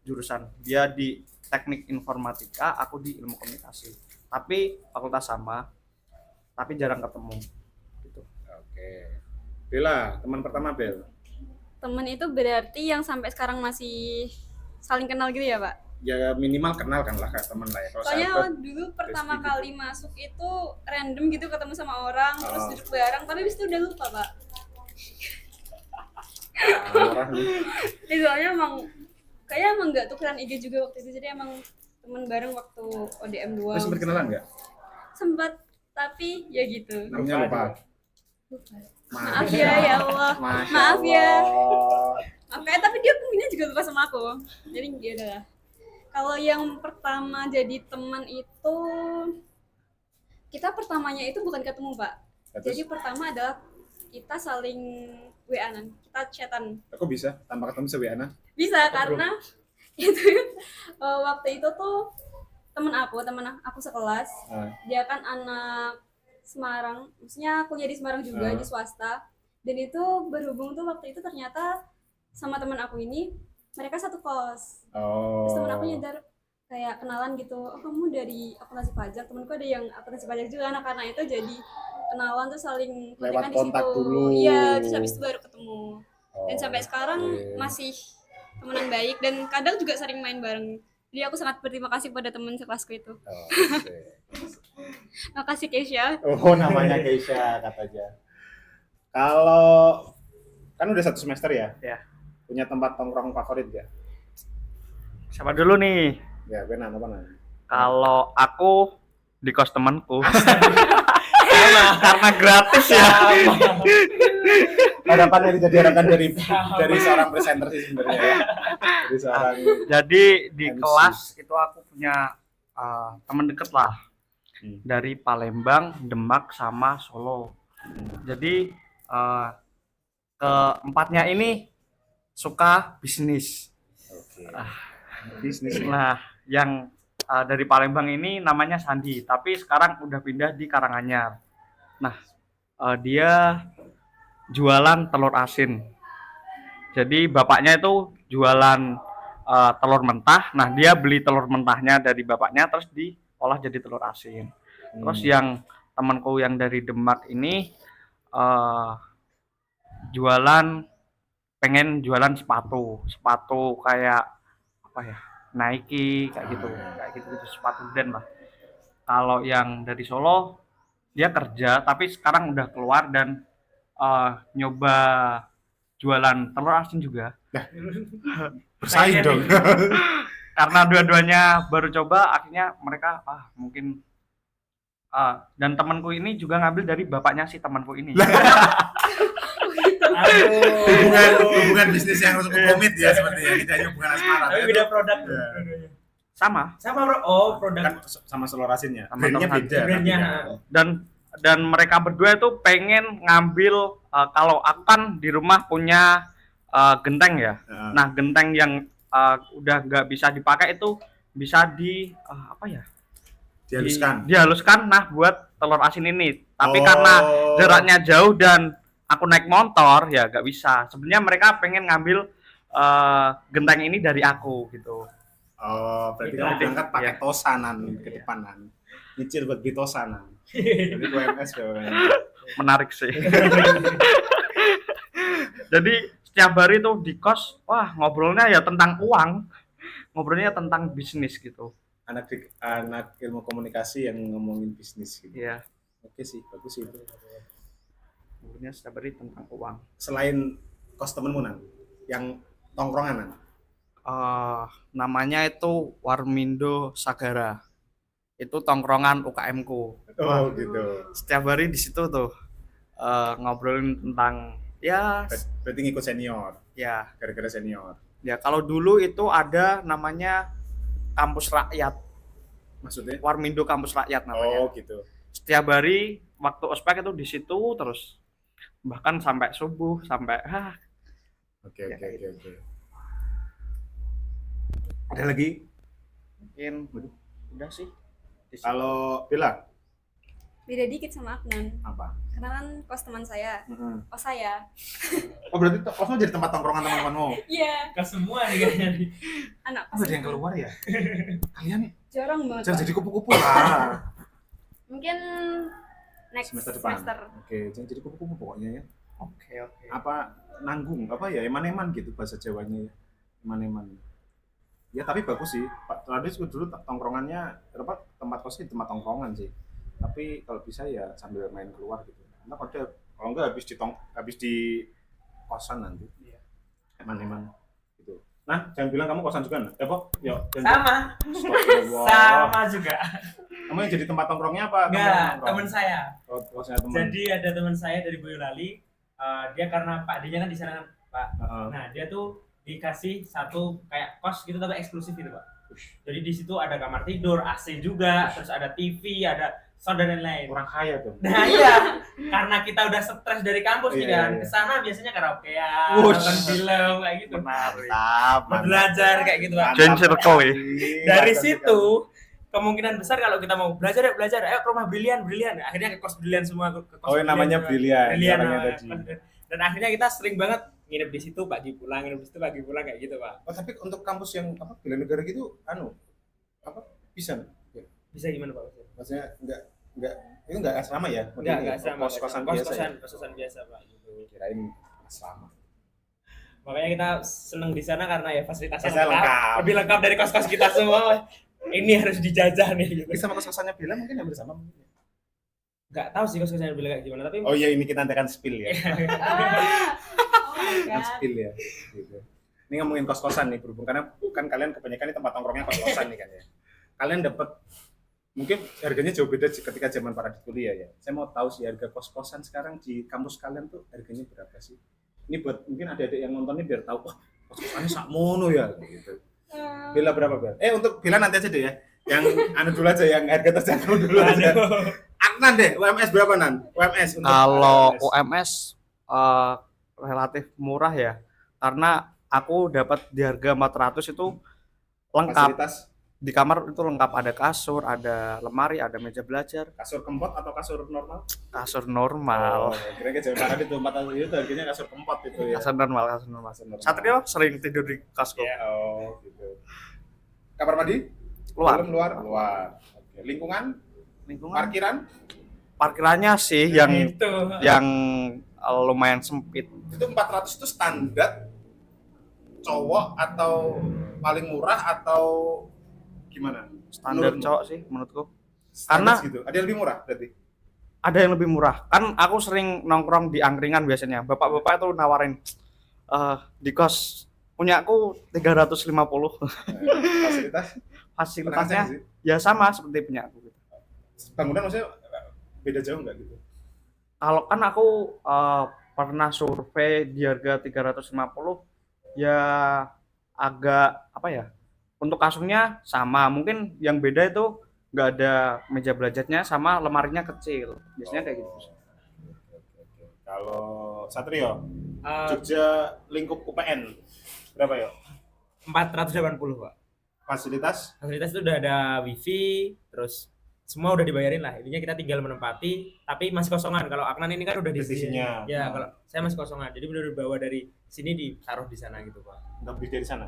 jurusan. Dia di teknik informatika, aku di ilmu komunikasi. Tapi fakultas sama, tapi jarang ketemu. Gitu. Oke. Bella, teman pertama Bel. Temen itu berarti yang sampai sekarang masih saling kenal gitu ya, Pak? Ya minimal kenal kan lah kayak teman lah ya. Kalau Soalnya sahabat, dulu pertama sedikit. kali masuk itu random gitu ketemu sama orang, terus Oh. duduk bareng, tapi habis itu udah lupa, Pak. marah nih. Soalnya kayaknya emang nggak tukeran IG juga waktu itu, jadi emang temen bareng waktu ODM 2. Lu sempat kenalan nggak? Sempat, tapi ya gitu. Namanya lupa. Maaf ya Allah. Masya Maaf ya. Allah. Oke, tapi dia punya juga lupa sama aku. Jadi ya udah. Kalau yang pertama jadi teman itu, kita pertamanya itu bukan ketemu, Pak. Terus, Jadi pertama adalah kita saling WA-an, kita chatan. kok bisa tanpa ketemu sewiana? Bisa karena itu waktu itu tuh temen aku sekelas. Dia kan anak Semarang, maksudnya kuliah di Semarang juga, di swasta. Dan itu berhubung tuh waktu itu ternyata sama teman aku ini mereka satu kos. Terus teman aku nyadar kayak kenalan gitu, oh kamu dari akuntansi pajak, temanku ada yang akuntansi pajak juga. Nah karena itu jadi kenalan tuh saling Lewat kontekan di kontak situ. dulu. Iya, terus habis itu baru ketemu. Dan sampai sekarang oke. masih temenan baik dan kadang juga sering main bareng. Jadi aku sangat berterima kasih pada teman sekelasku itu. Oke. Makasih Keisha. Oh, namanya Keisha katanya. Kalau kan udah 1 semester ya? Ya. Punya tempat tongkrong favorit gak? Siapa dulu nih? Ya, benar apa nah? Kalau aku di kos temanku. Karena gratis ya. Harapan dari seorang presenter sih sebenarnya ya. Dari seorang Jadi di MC. kelas itu aku punya teman deket lah. Hmm. Dari Palembang, Demak sama Solo. Jadi keempatnya ini suka bisnis. Oke. Bisnis. Nah, yang dari Palembang ini namanya Sandi, tapi sekarang udah pindah di Karanganyar. Nah, dia jualan telur asin. Jadi bapaknya itu jualan telur mentah. Nah, dia beli telur mentahnya dari bapaknya terus diolah jadi telur asin. Terus yang temanku yang dari Demak ini pengen jualan sepatu kayak apa ya, Nike kayak gitu sepatu brand lah. Kalau yang dari Solo dia kerja tapi sekarang udah keluar dan nyoba jualan telur asin juga. Bersaing dong. Karena dua-duanya baru coba, akhirnya mereka mungkin dan temanku ini juga ngambil dari bapaknya si temanku ini. hubungan bisnis yang cukup komit ya sepertinya, tidak hanya hubungan asmara. Tapi beda produk. Ya. Sama. Sama bro. Oh, produk. Kan sama telur asinnya. Sama Brandnya telur beda. Brandnya. tapi Dan mereka berdua itu pengen ngambil kalau aku kan di rumah punya genteng ya. ya. Nah, genteng yang udah nggak bisa dipakai itu bisa dihaluskan nah buat telur asin ini. Tapi karena jaraknya jauh dan aku naik motor ya nggak bisa. Sebenarnya mereka pengen ngambil genteng ini dari aku gitu. Berarti Gitu. kamu berangkat pakai Iya. tosanan ke depanan. Nyicil bagi tosanan. Jadi UMS bawahnya. Menarik sih. Jadi setiap hari tuh di kos, wah ngobrolnya ya tentang uang. ngobrolnya tentang bisnis gitu. Anak ilmu komunikasi yang ngomongin bisnis gitu. Iya, Oke sih, bagus sih itu. ngobrolnya setiap hari tentang uang. Selain kos temenmu Nan, yang tongkrongan Nan. Namanya itu Warmindo Sagara. Itu tongkrongan UKM-ku. Oh gitu. Setiap hari di situ tuh ngobrolin tentang ya Berarti ngikut senior, ya gara-gara senior. ya kalau dulu itu ada namanya kampus rakyat, Maksudnya? Warmindo Kampus Rakyat namanya. Oh gitu. Setiap hari waktu ospek itu di situ terus, bahkan sampai subuh sampai Oke. Ada lagi? mungkin udah sih. Di situ. Kalau Bella Beda dikit sama Adnan. apa? Karena kan kos teman saya, kos saya. Oh berarti kosmu jadi tempat tongkrongan teman-temanmu? Iya, Ke semua nih kayaknya nih. anak Oh, kos. ada yang keluar ya? Kalian Jarang banget. jangan Pak. jadi kupu-kupu lah. Mungkin next Semester depan. semester. Oke, jangan jadi kupu-kupu pokoknya ya. Oke. Apa nanggung apa ya eman-eman gitu bahasa Jawanya ya. Eman-eman. Ya tapi bagus sih. Pak Tradis dulu tongkrongannya apa tempat kosnya di tempat tongkrongan sih. Tapi kalau bisa ya sambil main keluar gitu. Karena kalau enggak habis di kosan nanti. Iya. Eman-eman gitu. Nah, jangan bilang kamu kosan juga, nah. Apa? Yuk, Sama. Astagfirullah. Sama juga. Kamu yang jadi tempat tongkrongnya apa? Kamu yang Enggak, nongkrong? teman saya. Oh, kosnya teman. Jadi ada teman saya dari Boyolali. Dia karena Pak D-nya kan di sana kan, Pak. Heeh. Nah, dia tuh dikasih satu kayak kos gitu tapi eksklusif gitu, Pak. Jadi di situ ada kamar tidur, AC juga, terus ada TV, ada sound dan lain-lain. Kurang kaya dong. Nah iya, karena kita udah stres dari kampus nih Iya, kan, iya. kesana biasanya karaokean, Wush. nonton film kayak gitu, Mantap. belajar kayak gitu Pak. Join circle ya. Dari situ kemungkinan besar kalau kita mau belajar ya belajar, ayo ke rumah Brilian, akhirnya ke kos Brilian semua, ke kos Oh, yang namanya Brilian, Brilian. orangnya namanya. tadi. Dan akhirnya kita sering banget nginep di situ pagi pulang, nginep di situ pagi pulang kayak gitu Pak. Oh, tapi untuk kampus yang apa bela negara gitu apa bisa? Bisa gimana Pak? Maksudnya enggak itu enggak asrama ya? Enggak sama, Kos-kosan biasa ya. kos-kosan biasa Pak. Gitu. Kirain asrama. Makanya kita seneng di sana karena ya fasilitasnya Fasilitasnya lengkap. lebih lengkap dari kos-kos kita semua. Ini harus dijajah nih gitu. Bisa sama kos-kosannya Bella mungkin hampir sama. Nggak tahu sih kos-kosnya bilang kayak gimana, tapi Oh iya, ini kita nanti akan spill ya. Oh my Akan god. spill ya. Gitu. Ini ngomongin kos-kosan nih berhubung karena kan kalian kebanyakan di tempat tongkrongnya kos-kosan nih kan ya. Kalian dapat mungkin harganya jauh beda ketika zaman para di kuliah ya. Saya mau tahu sih harga kos-kosan sekarang di kampus kalian tuh harganya berapa sih? Ini buat mungkin adik-adik yang nonton ini biar tahu, wah kos-kosannya sakmono ya gitu. Bella berapa Bella? Untuk Bella nanti aja deh ya. Yang dulu aja, yang harga terjangkau dulu aja. Aknan deh, UMS berapa Nan? UMS untuk Kalau UMS. UMS relatif murah ya, karena aku dapat di harga 400 itu lengkap. Fasilitas Di kamar itu lengkap, ada kasur, ada lemari, ada meja belajar, kasur kempot atau kasur normal? kasur normal. Kira-kira zaman para itu 400 itu harganya kasur kempot itu ya. Kasur normal, kasur normal. Kasur normal. Satrio sering tidur di kasku. Ya. Oh, gitu. Kamar mandi? Luar. Dalam, luar. Oke. Lingkungan? Lingkungan. Parkirannya? Parkirannya sih yang itu. lumayan sempit. Itu 400 itu standar cowok atau paling murah atau gimana? Standar Menurutmu? cowok sih menurutku. Standar Karena- gitu. Ada yang lebih murah berarti? Ada yang lebih murah. Kan aku sering nongkrong di angkringan biasanya. Bapak-bapak itu nawarin di kos punya aku 350. Fasilitas? Fasilitasnya Tenang aja sih. ya sama seperti punya aku gitu. Bangunan maksudnya beda jauh nggak gitu? Kalau kan aku pernah survei di harga 350 ya agak apa ya? Untuk kasurnya sama, mungkin yang beda itu nggak ada meja belajarnya sama lemarinya kecil. Biasanya kayak gitu. Kalau Satrio, Eh, Jogja lingkup UPN berapa ya? 480 Pak. Fasilitas? Fasilitas itu udah ada wifi, terus semua udah dibayarin lah. Intinya kita tinggal menempati, tapi masih kosongan. Kalau Aknan ini kan udah di Divisinya. Ya, kalau saya masih kosongan. Jadi benar bawa dari sini ditaruh di sana gitu, Pak. Nggak beli dari sana?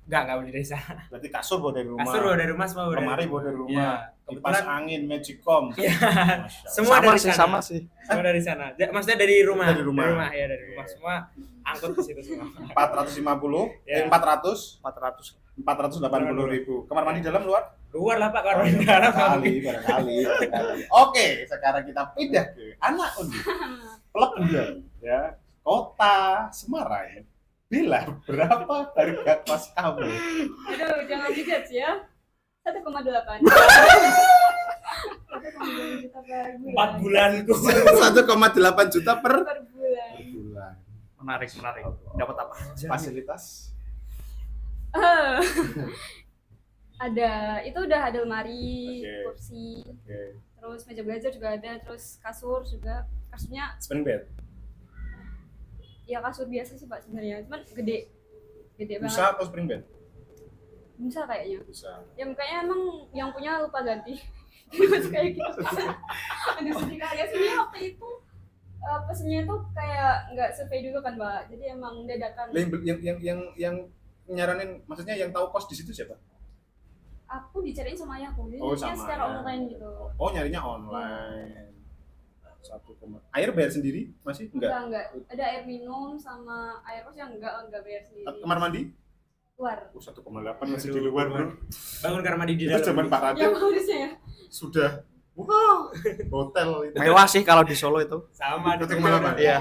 Enggak beli dari sana. Berarti kasur bawa dari rumah. Kasur bawa dari rumah, semua bawa dari Lemari bawa dari rumah. Ya, Kipas kebetulan angin, magicom. Iya. Masya Allah. Semua Sama dari sih, sana. sama sih. Semua dari sana. Maksudnya dari rumah. Dari rumah. Ya, dari rumah semua angkut ke situ semua. 450, Ya. 400. 400. 480.000. Kamar mandi dalam luar? Luar lah Pak kalau di dalam. Barangkali. Oke, sekarang kita pindah ke anak Undi. Pelebuhan ya. Kota Semarang. Bila berapa harga kos kamu? Aduh, jangan dijudge ya. 1,8. 1,2 juta per bulan. 4 bulanku. 1,8 juta per bulan. bulan. Menarik. Dapat apa? Fasilitas? Ada, itu udah ada lemari, Oke. kursi, Oke. terus meja belajar juga ada, terus kasur juga. Kasurnya Spring bed. ya kasur biasa sih Pak sebenarnya, cuman gede banget. Busa atau spring bed? Bisa kayaknya. Busa. Ya kayaknya emang yang punya lupa ganti. Terus kayak gitu. Aduh sedih kali ya sebenarnya waktu itu pesennya tuh kayak nggak survei dulu kan Pak, jadi emang dadakan. Yang nyaranin, maksudnya yang tahu kos di situ siapa? Aku dicariin sama ayahku, jadi Oh, nyarinya sama secara ayah. online gitu. Oh, nyarinya online. Air bayar sendiri? Masih? Enggak. Ada air minum sama air kos yang enggak bayar sendiri. Kamar mandi? Luar. 1,8 masih di luar, Bro. Bangun kamar mandi di Itu dalam. zaman Pak Radit Yang harusnya ya. sudah wow, hotel itu. Mewah sih kalau di Solo itu. Sama di 1,8. Iya.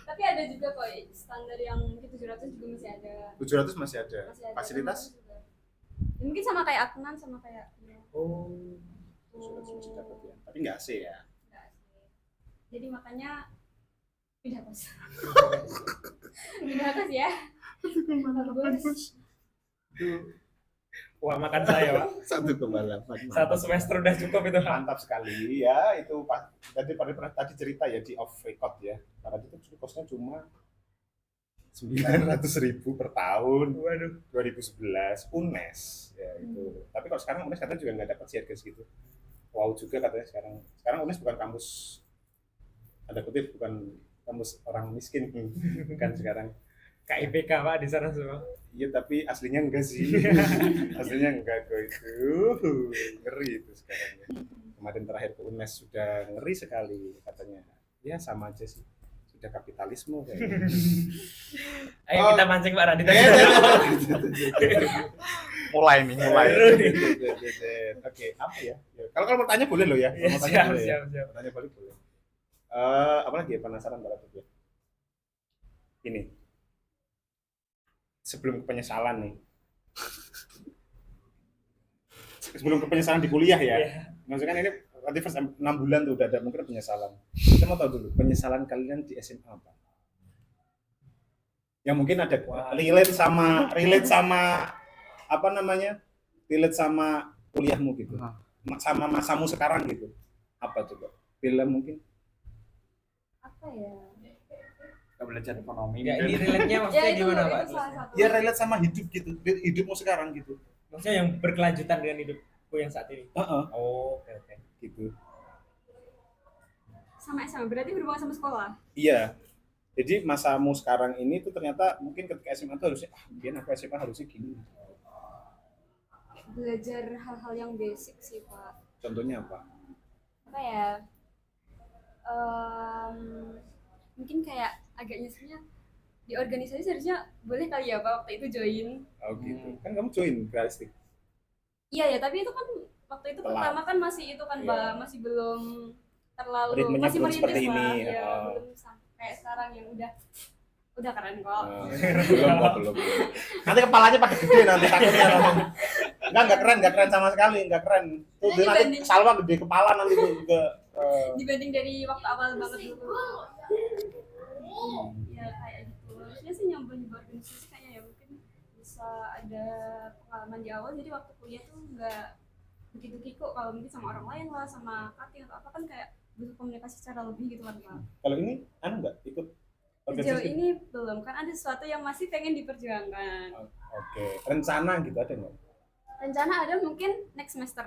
Tapi ada juga kok standar yang 700 juga masih ada. 700 masih ada. Masih ada. Fasilitas? Ya, mungkin sama kayak Aknan sama kayak Oh. 700 masih dapat ya. Tapi nggak AC ya. Enggak sih. Jadi makanya pindah kos. Pindah kos ya. Bagus. Wah, makan saya, Pak. 1,8. Satu semester udah cukup itu, Pak. Mantap sekali ya. Itu tadi cerita ya di off record ya. Karena itu kosnya cuma 900.000 per tahun. Waduh. 2011 UNES ya itu. Tapi kalau sekarang UNES katanya juga nggak dapat sih harga segitu. Wow juga katanya sekarang. Sekarang UNES bukan kampus, ada kutip, bukan kampus orang miskin kan sekarang. KIPK, Pak, di sana semua. Iya, tapi aslinya enggak sih. Aslinya enggak kok itu. Ngeri itu sekarang ya. Kemarin terakhir ke UNES sudah ngeri sekali katanya. Ya sama aja sih. Sudah kapitalisme kayaknya. Ayo kita mancing Pak Radit. Mulai nih. Oke, apa ya? Kalau mau tanya boleh loh ya. Kalau mau tanya boleh ya. Siap. Tanya boleh. Apa lagi ya, penasaran banget ya. Ini. Sebelum penyesalan nih. Sebelum penyesalan di kuliah ya. Iya. Maksudnya kan ini nanti first 6 bulan tuh udah ada mungkin penyesalan. Kita mau tahu dulu penyesalan kalian di SMA apa? Yang mungkin ada relate sama apa namanya? Relate sama kuliahmu gitu. Sama masamu sekarang gitu. Apa coba? Film mungkin? Apa ya? Kita belajar ekonomi. Ya, ini relate-nya maksudnya gimana, Pak? Itu salah satu. Ya relate sama hidup gitu. Hidupmu sekarang gitu. Maksudnya yang berkelanjutan dengan hidupku yang saat ini. Heeh. Oh, oke. Gitu. Sama berarti berhubungan sama sekolah. Iya. Jadi masamu sekarang ini tuh ternyata mungkin ketika SMA tuh harusnya mungkin aku SMA harusnya gini. Belajar hal-hal yang basic sih Pak. Contohnya apa? Apa ya? Mungkin kayak agak nyeselnya di organisasi seharusnya boleh kali ya Pak waktu itu join. Oh gitu. Kan kamu join realistik. Iya ya, tapi itu kan waktu itu Telat. pertama kan masih itu kan Iya. Pak, masih belum terlalu Ritmenya masih belum merintis seperti Pak. ini, Ya, oh. belum sampai sekarang yang udah keren kok. Belum. Nanti kepalanya pada gede nanti takutnya nanti. Enggak keren sama sekali, enggak keren. Tuh Nah, nanti dibanding- Salwa gede kepala nanti tuh juga. Dibanding dari waktu awal banget dulu. Ya kayak gitu. Harusnya sih nyambung di organisasi kayaknya ya mungkin bisa ada pengalaman di awal jadi waktu kuliah tuh nggak begitu kiko kalau mungkin sama orang lain lah sama cutting atau apa kan kayak butuh komunikasi secara lebih gitu kan Pak. Kalau ini enggak ikut Sejauh organisasi? ini belum kan ada sesuatu yang masih pengen diperjuangkan. Oke. Rencana gitu ada enggak? Rencana ada mungkin next semester.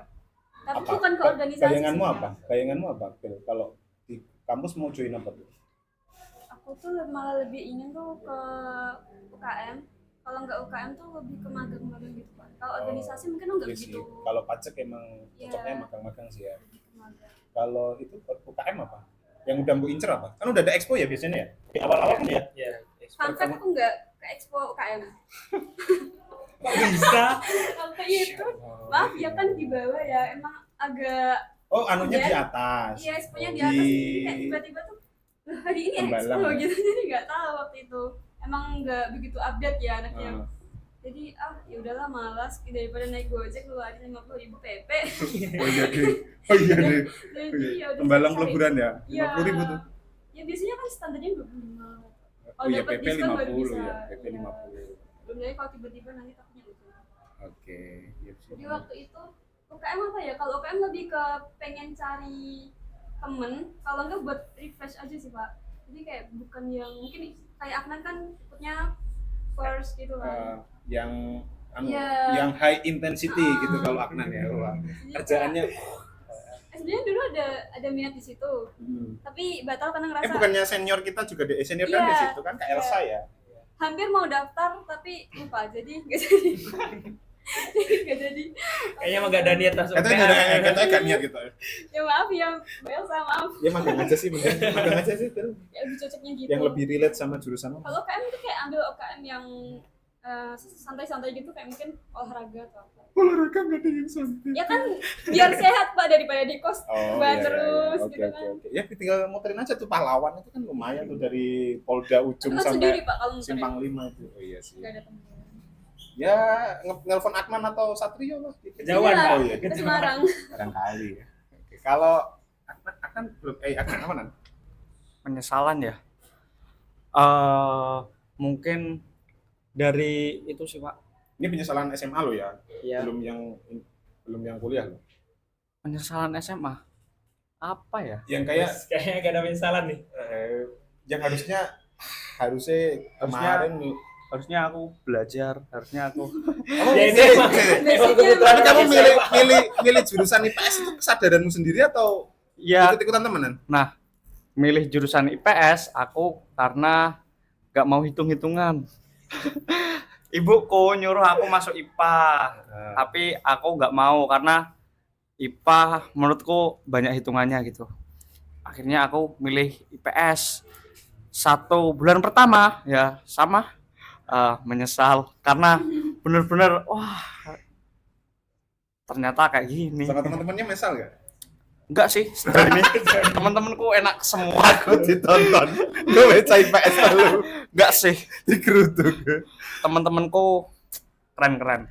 Tapi Apa? bukan ke organisasi. Bayanganmu sih, apa? ya. Bayanganmu apa? Phil? Kalau di kampus mau join apa tuh? Aku tuh malah lebih ingin tuh ke UKM. Kalau nggak UKM tuh lebih ke magang-magang gitu Pak. Kalau organisasi mungkin nggak Iya sih. begitu. Kalau pajak emang Iya. cocoknya magang-magang sih ya. Lebih ke magang. Kalau itu UKM apa? Yang udah mau incer apa? Kan udah ada expo ya biasanya ya. Di awal-awal kan ya. Ya, Fun fact aku nggak ke expo UKM. Bisa. Waktu itu maaf ya kan di bawah ya emang agak Oh, anunya di Ya. atas. iya expo-nya di Oh, atas kayak tiba-tiba tuh "Loh, hari ini Tembalang expo ya? gitu jadi nggak tahu waktu itu emang nggak begitu update ya anaknya Ah. jadi ya udahlah malas daripada naik gojek keluarin 50.000 PP Oh iya deh. Oh iya deh. jadi ya udah Tembalang cari. peleburan ya? Iya. 50.000 tuh. Ya biasanya kan standarnya 25. Oh iya, dapat PP diskon baru 50 bisa. ya. PP Iya. 50. Belum lagi kalau tiba-tiba nanti takutnya lucu. Oke. Iya sih. Jadi waktu itu UKM apa ya? Kalau UKM lebih ke pengen cari temen, kalau enggak buat refresh aja sih Pak. Jadi kayak bukan yang mungkin kayak Aknan kan ikutnya first gitu kan. Yang Iya. yang high intensity gitu kalau Aknan ya. Wah. Jadi Kerjaannya sebenarnya dulu ada minat di situ, tapi batal karena ngerasa bukannya senior kita juga senior kan Iya. di situ kan Kak Elsa ya. hampir mau daftar tapi lupa jadi nggak jadi. Jadi nggak jadi. Kayaknya emang gak ada niat masuk Katanya katanya gak niat gitu. Ya maaf ya, Mbak Elsa maaf. Ya magang aja sih, magang aja sih terus. Ya, lebih cocoknya gitu. Yang lebih relate sama jurusan. Kalau UKM itu kayak ambil UKM yang santai-santai gitu kayak mungkin olahraga atau apa. Olahraga nggak ada yang santai. Ya kan biar sehat Pak daripada di kos iya, terus Oke, gitu oke, kan. oke. Ya tinggal muterin aja tuh pahlawan itu kan lumayan tuh dari Polda Ujung Kan sendiri sampai Pak kalau muterin. Simpang 5 itu. Oh iya sih. Nggak ada teman. Ya nelpon Akman atau Satrio lah. Kejauhan, Iya, Pak. Oh iya, ke Semarang. barangkali ya. Oke. Kalau Akman belum Akman apa nan? Penyesalan ya. Mungkin dari itu sih Pak. Ini penyesalan SMA lo ya, Iya. belum yang kuliah lo. Penyesalan SMA. Apa ya? Yang kayak kayaknya gak ada penyesalan nih. yang harusnya kemarin nih. Harusnya aku belajar, harusnya aku Kamu Ya, ini emang- Basicnya tapi kamu emang- milih jurusan IPS itu kesadaranmu sendiri atau ya ikut-ikutan temenan? milih jurusan IPS aku karena gak mau hitung-hitungan. Ibuku nyuruh aku masuk IPA, tapi aku gak mau karena IPA menurutku banyak hitungannya gitu. Akhirnya aku milih IPS. 1 bulan pertama ya sama menyesal karena bener-bener wah ternyata kayak gini. Sama teman-temannya mesal gak? Enggak sih, sejauh ini teman-temanku enak semua. Aku ditonton, gue baca IPS lalu Enggak sih, digeruduk. teman-temanku keren-keren.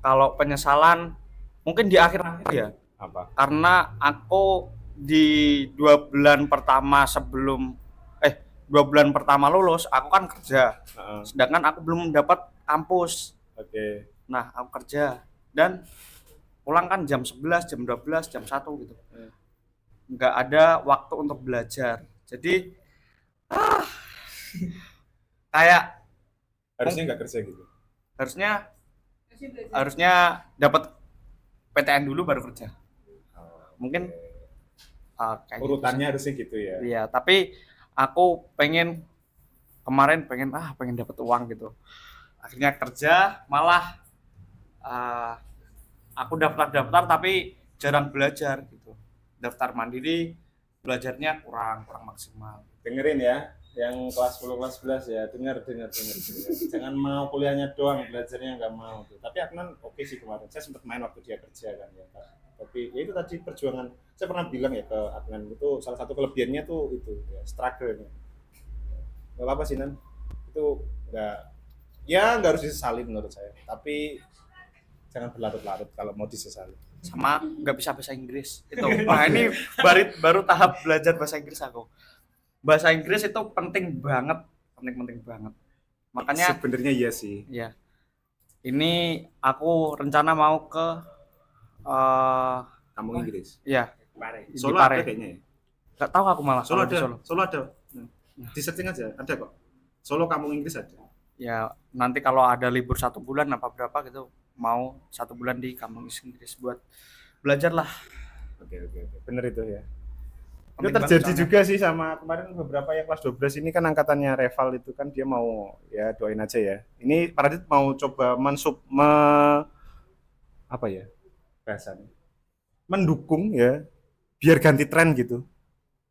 Kalau penyesalan mungkin di akhir ya, Apa? karena aku di 2 bulan pertama sebelum 2 bulan pertama lulus aku kan kerja, sedangkan aku belum dapat kampus. Oke. Nah aku kerja dan pulang kan jam 11, jam 12, jam 1 gitu. Nggak ada waktu untuk belajar. Jadi kayak Harusnya nggak kerja gitu. harusnya dapat PTN dulu baru kerja. Mungkin kayak Urutannya harusnya gitu ya. gitu. Iya, tapi aku kemarin pengen dapat uang gitu. Akhirnya kerja malah aku daftar tapi jarang belajar gitu. Daftar mandiri belajarnya kurang maksimal. Dengerin ya, yang kelas 10 kelas 11 ya, dengar. Jangan mau kuliahnya doang, belajarnya nggak mau tuh. Tapi Aknan oke sih kemarin. Saya sempat main waktu dia kerja kan ya. Tapi ya itu tadi perjuangan. Saya pernah bilang ya ke Aknan itu salah satu kelebihannya tuh itu ya, struggle-nya. Gak apa sih Nan, itu nggak harus disesali menurut saya. Tapi jangan berlarut-larut kalau mau disesali. Sama nggak bisa bahasa Inggris itu. Nah ini baru tahap belajar bahasa Inggris aku. Bahasa Inggris itu penting banget. Makanya Sebenarnya iya sih. ya ini aku rencana mau ke Kampung Inggris. ya Pare. di Solo Pare. ada kayaknya ya. Gak tahu aku malah Solo kalau di ada. Solo ada. Di setting aja ada kok. Solo Kampung Inggris ada. Ya nanti kalau ada libur 1 bulan apa berapa gitu mau 1 bulan di kampung Inggris buat belajar lah. Oke. Bener itu ya. Itu Penting terjadi banget juga sih sama kemarin beberapa yang kelas 12 ini kan angkatannya Reval itu kan dia mau ya doain aja ya. Ini Paradit mau coba apa ya bahasanya? Mendukung ya biar ganti tren gitu.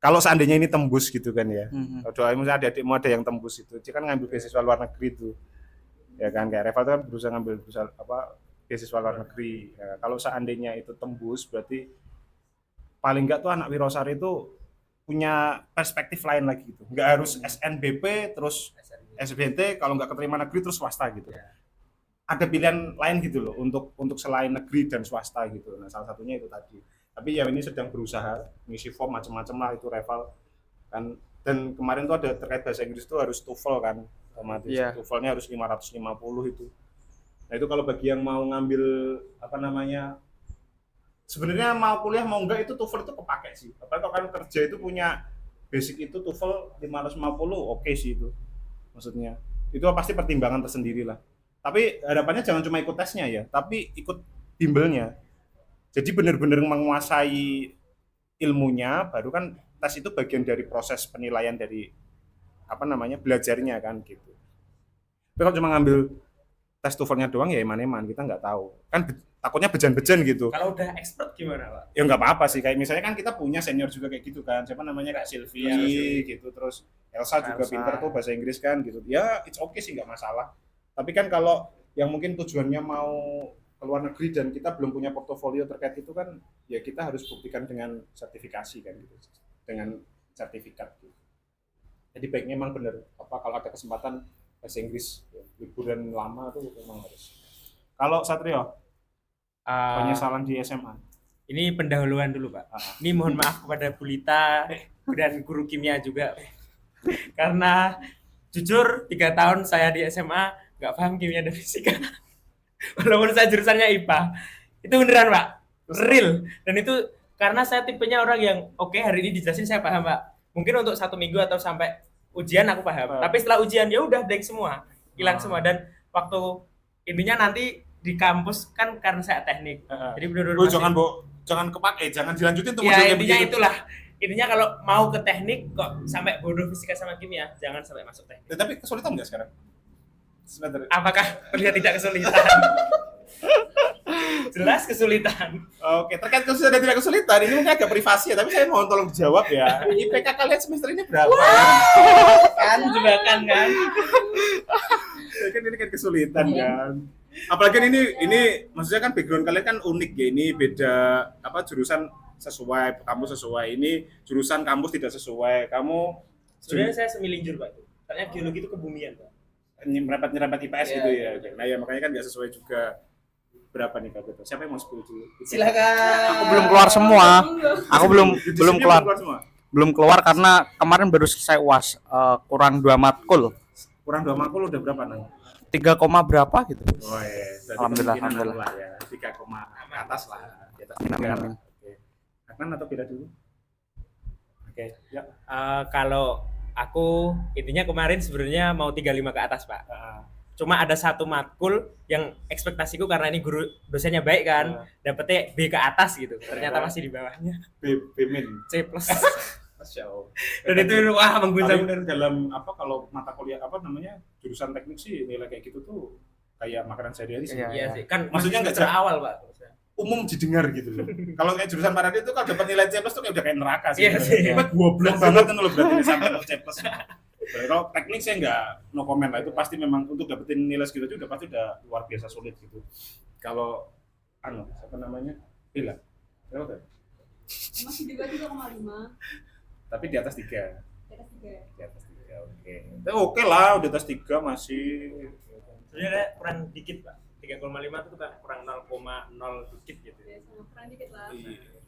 Kalau seandainya ini tembus gitu kan ya. soalnya. Doain misalnya adik-adikmu ada yang tembus itu. Dia kan ngambil beasiswa luar negeri itu. Ya kan kayak Reval tuh kan berusaha apa beasiswa luar negeri. Ya, kalau seandainya itu tembus berarti paling enggak tuh anak Wirosari itu punya perspektif lain lagi gitu. Nggak harus SNBP terus SBT, kalau nggak keterima negeri terus swasta gitu. Ada pilihan lain gitu loh untuk selain negeri dan swasta gitu. Nah, salah satunya itu tadi. Tapi ya ini sedang berusaha ngisi form macam-macam lah itu Reval kan. Dan kemarin tuh ada terkait bahasa Inggris tuh harus TOEFL kan. Otomatis TOEFL-nya harus 550 itu. Nah, itu kalau bagi yang mau ngambil apa namanya sebenarnya mau kuliah mau enggak itu TOEFL itu kepake sih. Apalagi kalau kan kerja itu punya basic itu TOEFL 550 oke sih itu. Maksudnya itu pasti pertimbangan tersendiri lah. Tapi harapannya jangan cuma ikut tesnya ya, tapi ikut bimbelnya. Jadi benar-benar menguasai ilmunya, baru kan tes itu bagian dari proses penilaian dari apa namanya belajarnya kan gitu. Tapi kalau cuma ngambil tes TOEFL-nya doang ya eman-eman, kita nggak tahu. Kan takutnya bejan-bejan gitu. Kalau udah expert gimana, Pak? Ya nggak apa-apa sih, kayak misalnya kan kita punya senior juga kayak gitu kan, siapa namanya Kak Sylvie gitu, terus Elsa juga pinter tuh bahasa Inggris kan gitu. Ya it's okay sih, nggak masalah. Tapi kan kalau yang mungkin tujuannya mau ke luar negeri dan kita belum punya portofolio terkait itu kan, ya kita harus buktikan dengan sertifikasi kan gitu, dengan sertifikat gitu. Jadi baiknya emang bener apa kalau ada kesempatan bahasa Inggris ya, liburan lama tuh memang harus. Kalau Satrio penyesalan di SMA. Ini pendahuluan dulu, Pak. Ini mohon maaf kepada Bu Lita dan guru kimia juga. Karena jujur 3 tahun saya di SMA nggak paham kimia dan fisika. Walaupun saya jurusannya IPA. Itu beneran, Pak. Real. Dan itu karena saya tipenya orang yang oke, hari ini dijelasin saya paham, Pak. Mungkin untuk 1 minggu atau sampai ujian aku paham. Tapi setelah ujian ya udah blank semua. Hilang semua. Dan waktu intinya nanti di kampus kan karena saya teknik. Jadi benar-benar jangan kepake, jangan dilanjutin tuh ya, intinya itulah. Intinya kalau mau ke teknik kok sampai bodoh fisika sama kimia, jangan sampai masuk teknik. Ya, tapi kesulitan nggak sekarang? Sebentar. Apakah terlihat tidak kesulitan? Jelas kesulitan. Oke, terkait kesulitan dan tidak kesulitan, ini mungkin agak privasi ya, tapi saya mohon tolong dijawab ya. IPK kalian semester ini berapa? Kan jebakan kan? Kan ini kan kesulitan kan. Apalagi ini maksudnya kan background kalian kan unik ya, ini beda apa jurusan sesuai, kampus sesuai, ini jurusan kampus tidak sesuai. Kamu sebenarnya saya semilinjur, Pak. Karena geologi itu kebumian, Pak. Nyerempet IPS gitu ya. Nah ya makanya kan nggak sesuai juga. Berapa nih Kak? Siapa yang mau 10 dulu? Silakan. Aku belum keluar semua. Aku belum keluar. Semua. Belum keluar karena kemarin baru selesai UAS, kurang 2 matkul. Kurang 2 matkul udah berapa nang? 3, berapa gitu. Oh iya. Alhamdulillah. Ya. 3, ke atas lah. Di atas. Amin. Oke. Adnan atau Bila dulu? Oke, ya. Kalau aku intinya kemarin sebenarnya mau 35 ke atas, Pak. Cuma ada 1 matkul yang ekspektasiku karena ini guru dosennya baik kan, dapetnya B ke atas gitu. Ternyata masih di bawahnya. B min. C+. Masya Allah. Dan itu wah mengguncang benar. Dalam apa kalau mata kuliah apa namanya jurusan teknik sih nilai kayak gitu tuh kayak makanan sehari-hari sih. Iya sih. Kan maksudnya nggak terawal, Pak. Umum didengar gitu loh. Kalau kayak jurusan Paradis itu kalau dapat nilai C+ tuh kayak udah kayak neraka sih. Iya sih. Hebat goblok banget kan lo berarti sampai C+. Kalau teknik saya nggak no comment lah, itu pasti memang untuk dapetin nilai segitu aja udah pasti udah luar biasa sulit gitu. Kalau apa namanya? Bila. Berapa? Masih juga 3,5. Tapi di atas 3. Di atas 3. Di atas 3. Oke. Oke lah, udah atas 3 masih sebenarnya kurang dikit, Pak. 3,5 itu kan kurang 0,0 dikit gitu. Ya, kurang dikit lah. Iya.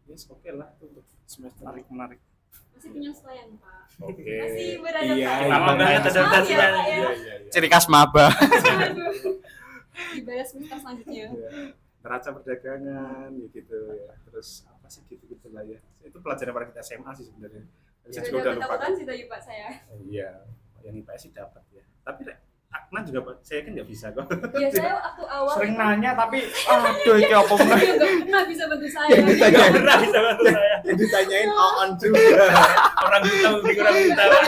Yes, oke lah tuh untuk semester menarik. Masih punya selain, Pak. Oke. Masih beradaptasi. Iya, lama banget adaptasinya. Iya. Ciri khas maba. Aduh. Dibalas semester selanjutnya. Neraca perdagangan gitu ya. Terus apa sih gitu-gitu lah ya. Itu pelajaran pada kita SMA sih sebenarnya. Saya juga udah lupa. Ketakutan sih tadi Pak saya. Iya, yang IPS sih dapat ya. Tapi Akna juga Pak, saya kan nggak bisa kok. Iya, saya waktu awal Sering nanya tapi Aduh, iki apa saya meneh? nggak pernah bisa bantu saya. Nggak pernah bisa bantu saya. Yang ditanyain on juga. Orang buta mungkin orang buta, Pak.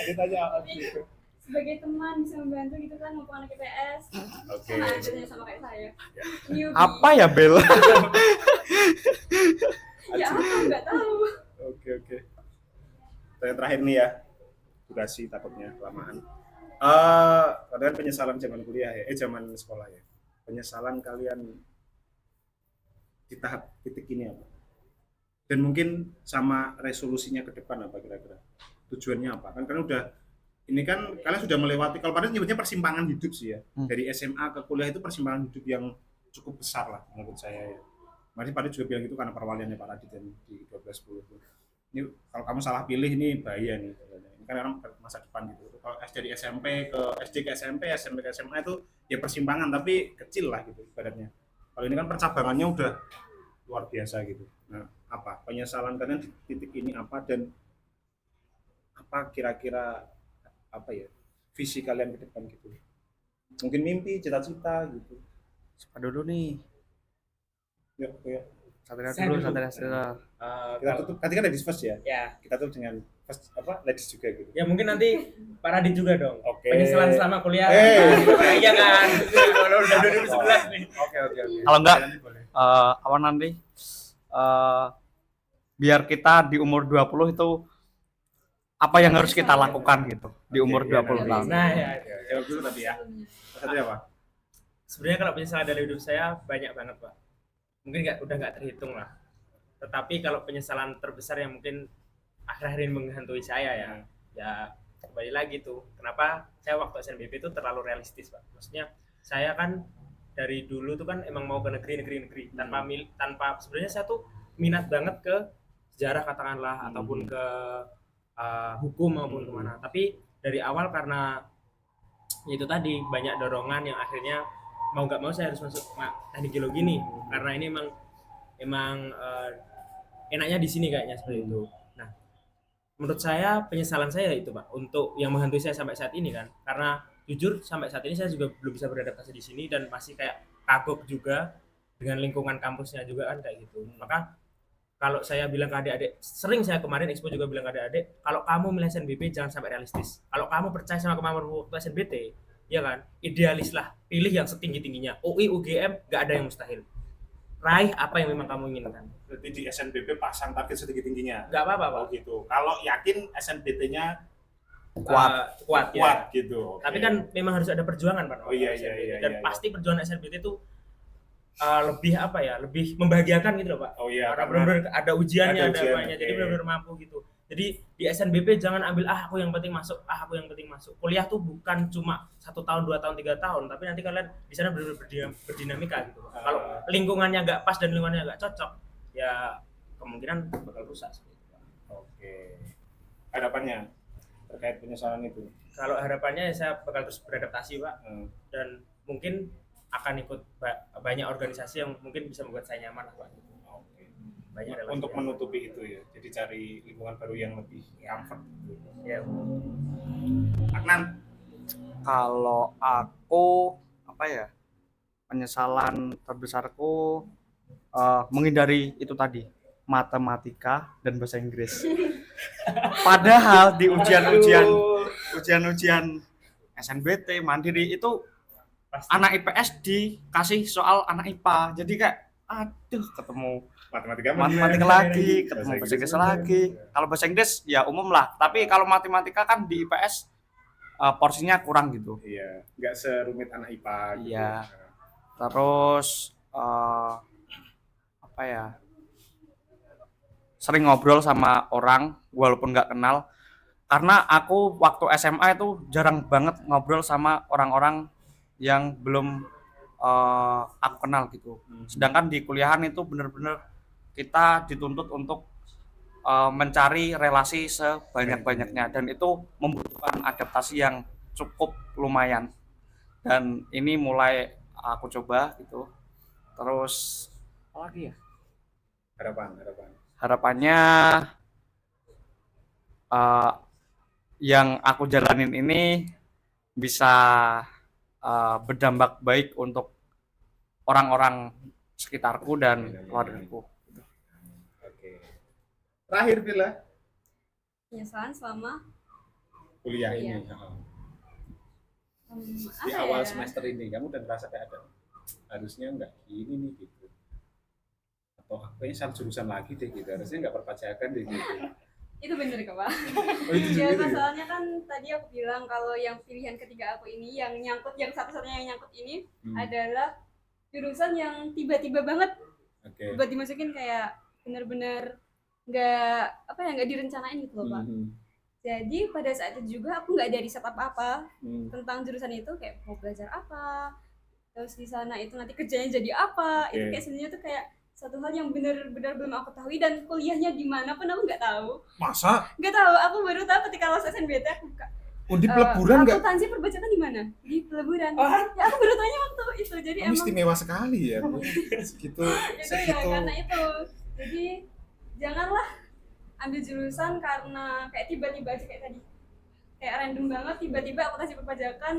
Ditanya on juga. Sebagai teman bisa membantu gitu kan mumpung anak IPS. Oke. Sama aja sama kayak saya. Newbie. Apa ya, Bel? Ya apa nggak tahu. Oke. Yang terakhir nih ya. Durasi takutnya kelamaan. Kalian penyesalan zaman kuliah ya, zaman sekolah ya. Penyesalan kalian di tahap titik ini apa? Dan mungkin sama resolusinya ke depan apa kira-kira? Tujuannya apa? Kan kalian udah ini kan kalian sudah melewati, kalau kalian nyebutnya persimpangan hidup sih ya. Dari SMA ke kuliah itu persimpangan hidup yang cukup besar lah menurut saya ya. Makanya Pak Adit juga bilang itu karena perwaliannya Pak Adit yang di 1210 itu. Ini kalau kamu salah pilih ini bahaya nih. Ini kan orang masa depan gitu. Kalau dari SMP ke SD ke SMP, SMP ke SMA itu ya persimpangan tapi kecil lah gitu ibaratnya. Kalau ini kan percabangannya udah luar biasa gitu. Nah, apa penyesalan kalian di titik ini apa dan apa kira-kira apa ya visi kalian ke depan gitu? Mungkin mimpi, cita-cita gitu. Siapa dulu nih? Yuk. Satria Saya dulu, dulu. Satria dulu. Kita tutup. Nanti kan ladies first ya. Ya, Kita tutup dengan first apa ladies juga gitu. ya mungkin nanti Pak Radit juga dong. Oke. Penyesalan selama kuliah. Iya kan. Udah 2011 nih. Oke. Kalau enggak, Nanti boleh. apa nanti biar kita di umur 20 itu apa yang harus kita lakukan gitu di umur Oke, iya, 20 tahun. Nah, ya. Jawab dulu tadi ya. Satunya apa? Sebenarnya kalau penyesalan dari hidup saya banyak banget, Pak. Mungkin udah nggak terhitung lah. Tetapi kalau penyesalan terbesar yang mungkin akhir-akhir ini menghantui saya ya kembali lagi tuh. Kenapa saya waktu SNBP itu terlalu realistis, Pak. Maksudnya saya kan dari dulu tuh kan emang mau ke negeri tanpa sebenarnya saya tuh minat banget ke sejarah katakanlah ataupun ke hukum maupun kemana. Tapi dari awal karena itu tadi banyak dorongan yang akhirnya mau nggak mau saya harus masuk teknik geologi nih karena ini emang enaknya di sini kayaknya seperti itu. Nah, menurut saya penyesalan saya itu Pak untuk yang menghantui saya sampai saat ini kan karena jujur sampai saat ini saya juga belum bisa beradaptasi di sini dan masih kayak kagok juga dengan lingkungan kampusnya juga kan kayak gitu. Maka kalau saya bilang ke adik-adik, sering saya kemarin Expo juga bilang ke adik-adik, kalau kamu milih SNBP jangan sampai realistis. Kalau kamu percaya sama kemampuan waktu SNBT, ya kan, idealis lah, pilih yang setinggi-tingginya. UI, UGM, nggak ada yang mustahil. Raih apa yang memang kamu inginkan. Berarti di SNBP pasang target setinggi-tingginya. Nggak apa-apa, Pak. Oh gitu. Kalau yakin SNBT-nya Kuat ya. kuat gitu. Oke. Tapi kan memang harus ada perjuangan, Pak. Oh, iya, SNBT. iya, Dan iya, pasti perjuangan SNBT itu lebih apa ya, lebih membahagiakan gitu loh Pak. Oh iya, Karena karena benar-benar ada ujiannya, ada ada ujian, apanya. Jadi oke. benar-benar mampu gitu. Jadi di SNBP jangan ambil aku yang penting masuk, aku yang penting masuk. Kuliah tuh bukan cuma 1 tahun, 2 tahun, 3 tahun, tapi nanti kalian di sana benar-benar berdinamika gitu. Kalau lingkungannya nggak pas dan lingkungannya nggak cocok, ya kemungkinan bakal rusak seperti itu, Pak. Oke. Harapannya terkait penyesalan itu. Kalau harapannya saya bakal terus beradaptasi Pak Dan dan mungkin akan ikut banyak organisasi yang mungkin bisa membuat saya nyaman lah Pak. oke. Banyak relasi Untuk yang- menutupi itu ya. Jadi cari lingkungan baru yang lebih comfort. ya. Aknan, Kalau aku apa ya? Penyesalan terbesarku menghindari itu tadi, matematika dan bahasa Inggris. Padahal di ujian-ujian SNBT mandiri itu Pasti. anak IPS dikasih soal anak IPA. Jadi kayak aduh ketemu matematika lagi, ketemu bahasa Inggris lagi. Kalau bahasa Inggris ya umum lah, tapi kalau matematika kan di IPS porsinya kurang gitu. Iya, nggak serumit anak IPA gitu. Iya. Terus apa ya? Sering ngobrol sama orang walaupun nggak kenal. Karena aku waktu SMA itu jarang banget ngobrol sama orang-orang yang belum aku kenal gitu. Sedangkan di kuliahan itu benar-benar kita dituntut untuk mencari relasi sebanyak-banyaknya dan itu membutuhkan adaptasi yang cukup lumayan. Dan ini mulai aku coba gitu. Terus apa lagi ya? Harapan. Harapannya yang aku jalanin ini bisa berdampak baik untuk orang-orang sekitarku dan keluargaku. Oke. Terakhir Villa, penyesalan selama kuliah Iya. ini. Di apa awal ya? semester ini kamu udah ngerasa kayak ada harusnya nggak gini nih gitu. Atau kayaknya salah jurusan lagi deh gitu. Harusnya nggak perpajakan deh gitu. Itu bener kok Pak. Oh, itu Ya gitu ya? masalahnya kan tadi aku bilang kalau yang pilihan ketiga aku ini yang nyangkut, yang satu-satunya yang nyangkut ini adalah jurusan yang tiba-tiba banget Oke. buat dimasukin, kayak bener-bener nggak apa ya, nggak direncanain gitu loh Pak. Jadi pada saat itu juga aku nggak ada riset apa-apa tentang jurusan itu, kayak mau belajar apa, terus di sana itu nanti kerjanya jadi apa. Itu kayak sebenarnya tuh kayak satu hal yang benar-benar belum aku tahu, dan kuliahnya di mana pun aku nggak tahu. Masa? Nggak tahu, aku baru tahu ketika lulus SNBT aku buka. Di peleburan nggak? Akuntansi perpajakan di mana? Di peleburan. Oh. Ya aku baru tanya waktu itu. Jadi Kamu emang istimewa sekali ya. Segitu, itu ya segitu. karena itu. Jadi janganlah ambil jurusan karena kayak tiba-tiba aja kayak tadi. Kayak random banget tiba-tiba akuntansi perpajakan.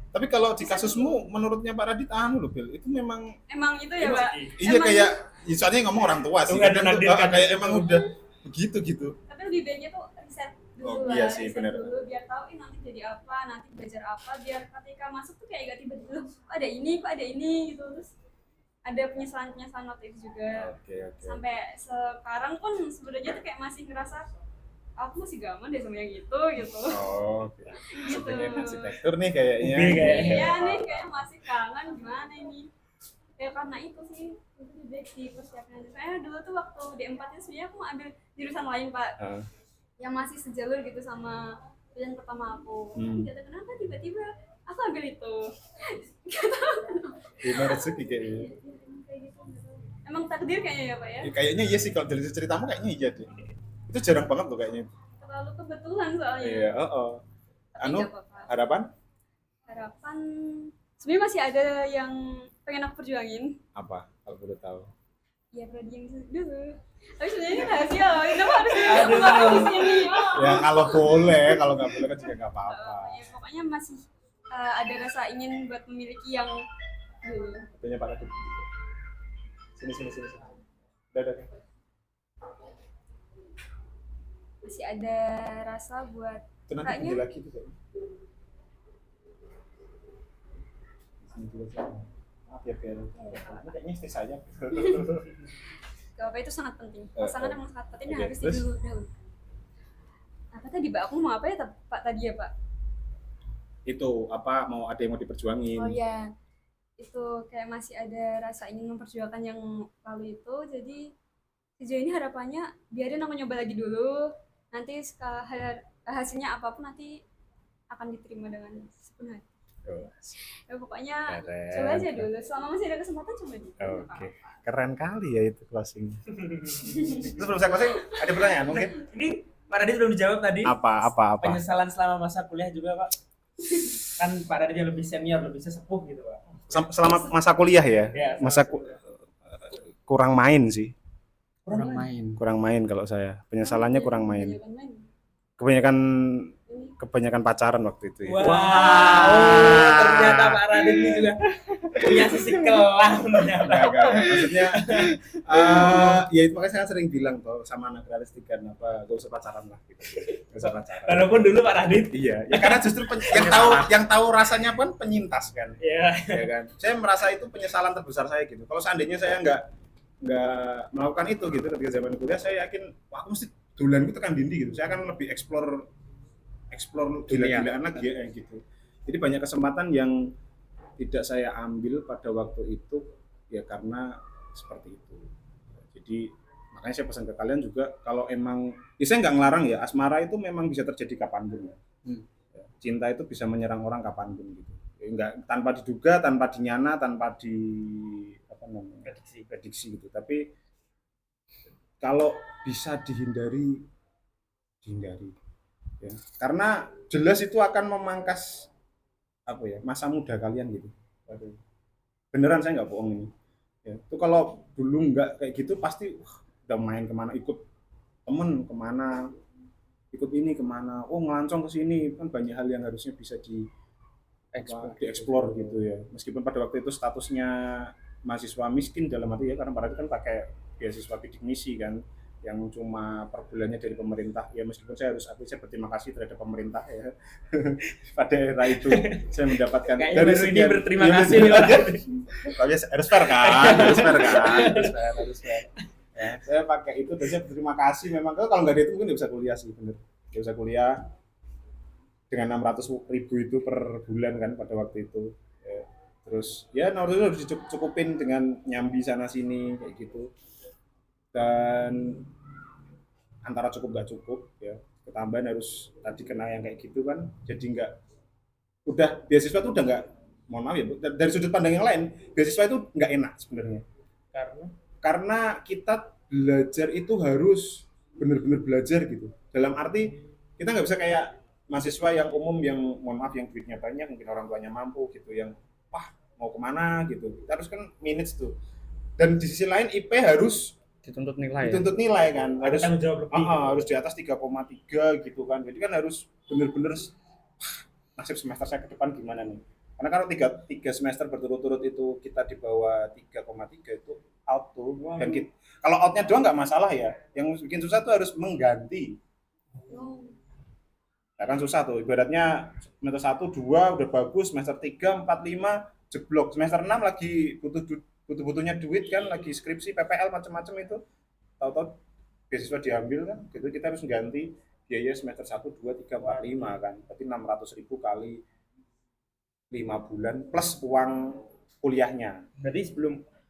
Tapi kalau di kasusmu, menurutnya Pak Radit loh, Bil, itu memang Emang itu ya, Pak. iya Emang- kayak soalnya ngomong orang tua sih. Tuhan Kadang tuh, menakdirkan kayak itu. emang udah begitu gitu. Tapi lebih baiknya tuh riset dulu Oh, lah. iya sih, riset benar. dulu biar tahu nanti jadi apa, nanti belajar apa, biar ketika masuk tuh kayak gak tiba-tiba "Loh, kok ada ini, kok ada ini gitu. Terus ada penyesalan waktu itu juga. Oke. Sampai sekarang pun sebenarnya tuh kayak masih ngerasa aku masih gaman deh sama yang gitu. Oh, oke. Gitu. Pengen arsitektur nih kayaknya. Ubi kayaknya. Iya nih kayak masih kangen gimana ini. Ya karena itu sih itu lebih dipersiapkan. Saya dulu tuh waktu D4 itu sebenarnya aku mau ambil jurusan lain Pak, Ah. yang masih sejalur gitu sama pilihan pertama aku. Gak tahu kenapa tiba-tiba aku ambil itu. Ini rezeki kayaknya. Kayak gitu, nggak tahu. Emang takdir kayaknya ya Pak ya. Ya, kayaknya iya sih kalau dari ceritamu kayaknya iya deh. Itu jarang banget loh kayaknya. Terlalu kebetulan soalnya. Iya, Tapi Anu, nggak apa-apa. harapan Harapan sebenarnya masih ada yang pengen aku perjuangin. apa kalau boleh tahu? Ya prodi yang dulu. Tapi sebenarnya ini rahasia loh. Kenapa harus ngomong di sini? Ya kalau boleh, kalau nggak boleh kan juga nggak apa-apa. Ya, pokoknya masih ada rasa ingin buat memiliki yang dulu. Tanya Pak Radit. Sini. Udah. Masih ada rasa buat Itu nanti Kayaknya- bunyi lagi tuh kayaknya. Sini dulu aja. Maaf ya biar ini kayaknya istri saya. gak apa, itu sangat penting. Pasangan emang sangat penting dan Oke, harus terus? dulu. Apa tadi Pak? Aku mau apa ya Pak tadi ya Pak? Itu apa mau ada yang mau diperjuangin? Oh ya, itu kayak masih ada rasa ingin memperjuangkan yang lalu itu. Jadi sejauh ini harapannya biarin aku nyoba lagi dulu. Nanti hasilnya apapun nanti akan diterima dengan sepenuh hati. Ya, pokoknya Keren. coba aja dulu. Selama masih ada kesempatan coba dulu. Oke. Keren kali ya itu closing. Terus sebelum saya closing ada pertanyaan mungkin? Ini Pak Radit belum dijawab tadi. Apa? Penyesalan selama masa kuliah juga Pak. Kan Pak Radit yang lebih senior, lebih sesepuh gitu Pak. Selama masa kuliah ya? Ya, Masa kurang main sih. kurang main. Kalau saya. Penyesalannya kurang main. Jangan main. Kebanyakan pacaran waktu itu ya. Wow, ternyata Pak Radit ini juga punya sisi kelam ternyata. Enggak. Maksudnya ya itu makanya saya sering bilang tuh sama anak realistik kan gak usah pacaran lah gitu. Gak usah pacaran. Walaupun dulu Pak Radit. Iya, ya karena justru yang tahu rasanya pun penyintas kan. Ya. Ya kan. Saya merasa itu penyesalan terbesar saya gitu. Kalau seandainya saya nggak melakukan itu gitu ketika zaman kuliah, saya yakin wah aku mesti duluan itu tekan dindi gitu. Saya akan lebih explore gila-gilaan lagi ya gitu. Jadi banyak kesempatan yang tidak saya ambil pada waktu itu ya karena seperti itu. Jadi makanya saya pesan ke kalian juga kalau emang ya saya nggak ngelarang ya, asmara itu memang bisa terjadi kapanpun ya. Ya, cinta itu bisa menyerang orang kapanpun gitu. Ya, nggak tanpa diduga, tanpa dinyana, tanpa prediksi gitu. Tapi kalau bisa dihindari ya. Karena jelas itu akan memangkas masa muda kalian gitu. Beneran saya nggak bohong ini ya. Itu kalau dulu nggak kayak gitu pasti udah main kemana, ikut temen kemana, ikut ini kemana, ngelancong ke sini, kan banyak hal yang harusnya bisa dieksplor gitu ya. Meskipun pada waktu itu statusnya mahasiswa miskin dalam arti ya, karena pada itu kan pakai beasiswa bidik misi kan, yang cuma per bulannya dari pemerintah ya. Meskipun saya berterima kasih terhadap pemerintah ya pada era itu saya mendapatkan Kayaknya baru ini berterima kasih nih, Pak. Tapi harus fair kan, harus fair. Saya pakai itu dan saya berterima kasih memang. Kalau nggak ada itu mungkin nggak bisa kuliah sih, bener. Nggak bisa kuliah dengan 600.000 itu per bulan kan pada waktu itu. Ya. Terus ya waktu itu harus dicukupin dengan nyambi sana sini kayak gitu. Dan antara cukup nggak cukup ya. Ketambahan harus tadi kena yang kayak gitu kan. Jadi nggak udah beasiswa itu udah nggak, mohon maaf ya dari sudut pandang yang lain, beasiswa itu nggak enak sebenarnya karena kita belajar itu harus benar-benar belajar gitu, dalam arti kita nggak bisa kayak mahasiswa yang umum yang mohon maaf yang duitnya banyak, mungkin orang tuanya mampu gitu, yang wah mau kemana gitu, kita harus kan manage tuh. Dan di sisi lain IP harus Dituntut nilai. dituntut nilai kan, harus tanggung jawab lebih. harus di atas 3,3 gitu kan, jadi kan harus benar-benar nasib semester saya ke depan gimana nih, karena kalau tiga semester berturut-turut itu kita di bawah 3,3 itu out tuh. Dan kalau outnya doang nggak masalah ya, yang bikin susah tuh harus mengganti. Ya kan susah tuh, ibaratnya semester 1, 2 udah bagus, semester 3, 4, 5 jeblok, semester 6 lagi butuh-butuhnya duit kan, lagi skripsi, PPL macam-macam itu, tahu-tahu beasiswa diambil kan, gitu kita harus mengganti biaya semester 1, 2, 3, 4, 5 kan, berarti 600.000 kali 5 bulan plus uang kuliahnya. Berarti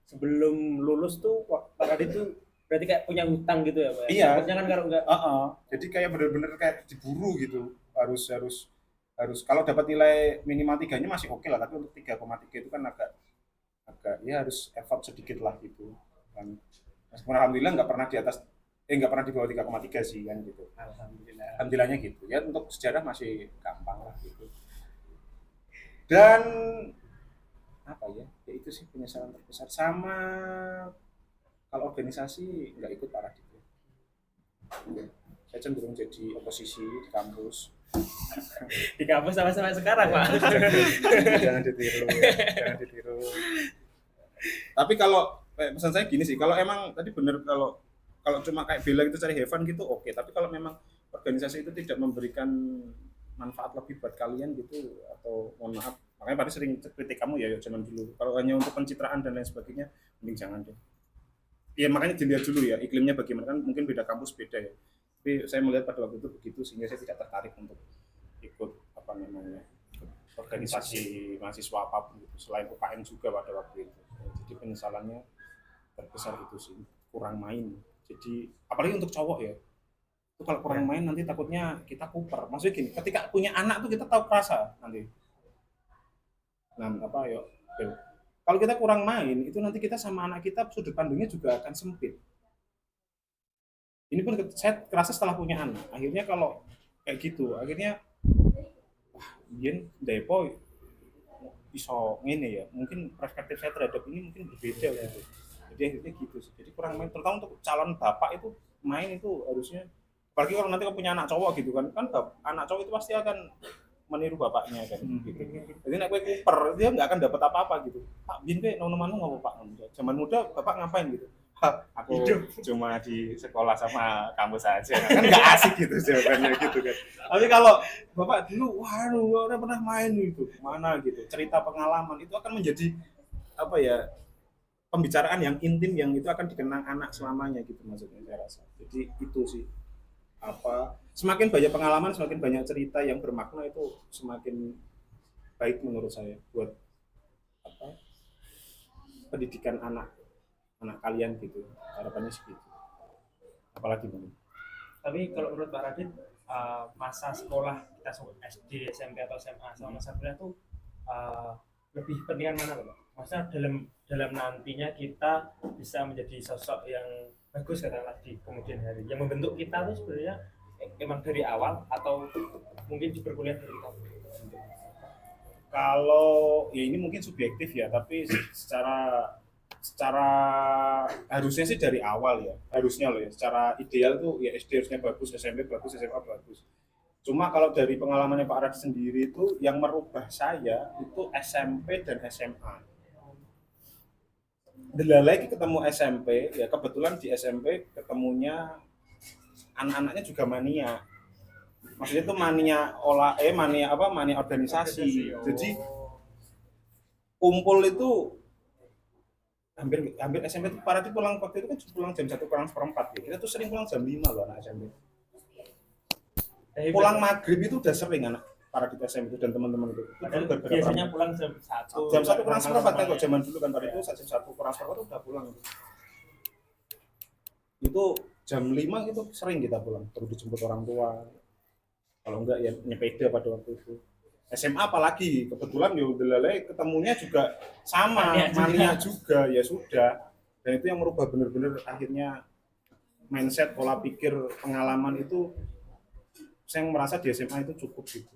sebelum lulus tuh Pak Radit tuh berarti kayak punya hutang gitu ya Pak? Iya. Takutnya kan kalau enggak Jadi kayak bener-bener kayak diburu gitu, harus kalau dapat nilai minimal 3-nya masih oke lah, tapi untuk 3,3 itu kan agak ya harus effort sedikit lah gitu kan. Meskipun alhamdulillah nggak pernah di bawah 3,3 sih kan gitu. Alhamdulillahnya gitu ya, untuk sejarah masih gampang lah gitu. Dan apa ya itu sih penyesalan terbesar. Sama kalau organisasi nggak ikut Pak Radit ya. Saya cenderung jadi oposisi di kampus. di kampus sama-sama sekarang Pak. Jangan ditiru. Tapi kalau pesan saya gini sih, kalau emang tadi bener, kalau cuma kayak bela gitu cari have fun gitu oke. Tapi kalau memang organisasi itu tidak memberikan manfaat lebih buat kalian gitu, atau mohon maaf, makanya pada sering kritik kamu ya zaman dulu, kalau hanya untuk pencitraan dan lain sebagainya mending jangan deh. Iya makanya dilihat dulu ya iklimnya bagaimana, kan mungkin beda kampus beda ya. Tapi saya melihat pada waktu itu begitu, sehingga saya tidak tertarik untuk ikut organisasi mahasiswa apapun gitu, selain UKM juga pada waktu itu. Jadi penyesalannya terbesar itu sih, kurang main. Jadi apalagi untuk cowok ya, itu kalau kurang main nanti takutnya kita kuper. Maksudnya gini, ketika punya anak tuh kita tahu rasa nanti. Nah kalau kita kurang main itu nanti kita sama anak kita sudut pandangnya juga akan sempit. Ini pun saya kerasa setelah punya anak. Akhirnya kalau kayak gitu, akhirnya Yen depo iso ngene ya, mungkin perspektif saya terhadap ini mungkin berbeda gitu. Jadi akhirnya gitu sih. Jadi kurang main, terutama untuk calon bapak itu main itu harusnya, apalagi kalau nanti punya anak cowok gitu kan anak cowok itu pasti akan meniru bapaknya kan gitu. Jadi nek kowe kuper dia nggak akan dapat apa-apa gitu. Pak Bin kowe nom-noman ngopo Pak? Zaman muda bapak ngapain gitu? Aku cuma di sekolah sama kamu saja, kan nggak asik gitu jawabannya gitu kan. Tapi kalau bapak dulu, waduh udah pernah main gitu, mana gitu, cerita pengalaman itu akan menjadi apa ya, pembicaraan yang intim yang itu akan dikenang anak selamanya gitu maksudnya saya rasa. Jadi itu sih semakin banyak pengalaman, semakin banyak cerita yang bermakna itu semakin baik menurut saya buat pendidikan anak kalian gitu, harapannya segitu. Apalagi bang. Tapi kalau menurut Pak Radit masa sekolah kita SD, SMP atau SMA sama masa kuliah tuh lebih pentingan mana Pak? Maksudnya dalam nantinya kita bisa menjadi sosok yang bagus katakanlah di kemudian hari, yang membentuk kita tuh sebenarnya emang dari awal atau mungkin di perkuliahan dari kamu? Kalau ya ini mungkin subjektif ya, tapi secara harusnya sih dari awal ya, harusnya loh ya, secara ideal tuh ya SD harusnya bagus, SMP bagus, SMA bagus. Cuma kalau dari pengalamannya Pak Radit sendiri itu yang merubah saya itu SMP dan SMA. Lagi ketemu SMP ya, kebetulan di SMP ketemunya anak-anaknya juga mania. Maksudnya itu mania organisasi. Jadi kumpul itu hampir SMP itu para pulang waktu itu kan pulang jam 1:04 gitu. Kita tuh sering pulang jam 5 loh anak SMP. Pulang maghrib itu udah sering anak para di SMP itu dan teman-teman itu. Padahal biasanya pulang jam 1. Jam 1:04 kan kok zaman dulu kan pada itu jam 1:04 udah pulang. Itu jam 5 gitu sering kita pulang, baru dijemput orang tua. Kalau enggak ya nyepeda pada waktu itu. SMA apalagi kebetulan ya udah ketemunya juga sama mania juga ya sudah, dan itu yang merubah benar-benar akhirnya mindset pola pikir pengalaman itu. Saya merasa di SMA itu cukup gitu,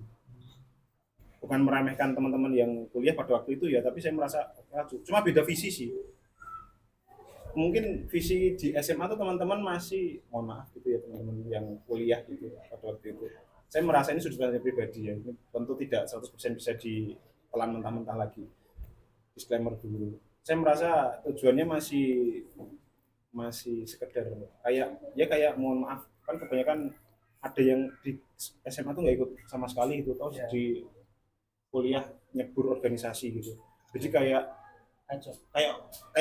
bukan meremehkan teman-teman yang kuliah pada waktu itu ya, tapi saya merasa cuma beda visi sih. Mungkin visi di SMA tuh teman-teman masih mohon maaf gitu ya teman-teman yang kuliah gitu pada waktu itu. Saya merasa ini sudut pandang pribadi ya, ini tentu tidak 100% bisa ditelan mentah-mentah lagi. Disclaimer dulu. Saya merasa tujuannya masih sekedar kayak mohon maaf kan kebanyakan ada yang di SMA tuh nggak ikut sama sekali gitu, terus di kuliah nyebur organisasi gitu. Jadi kayak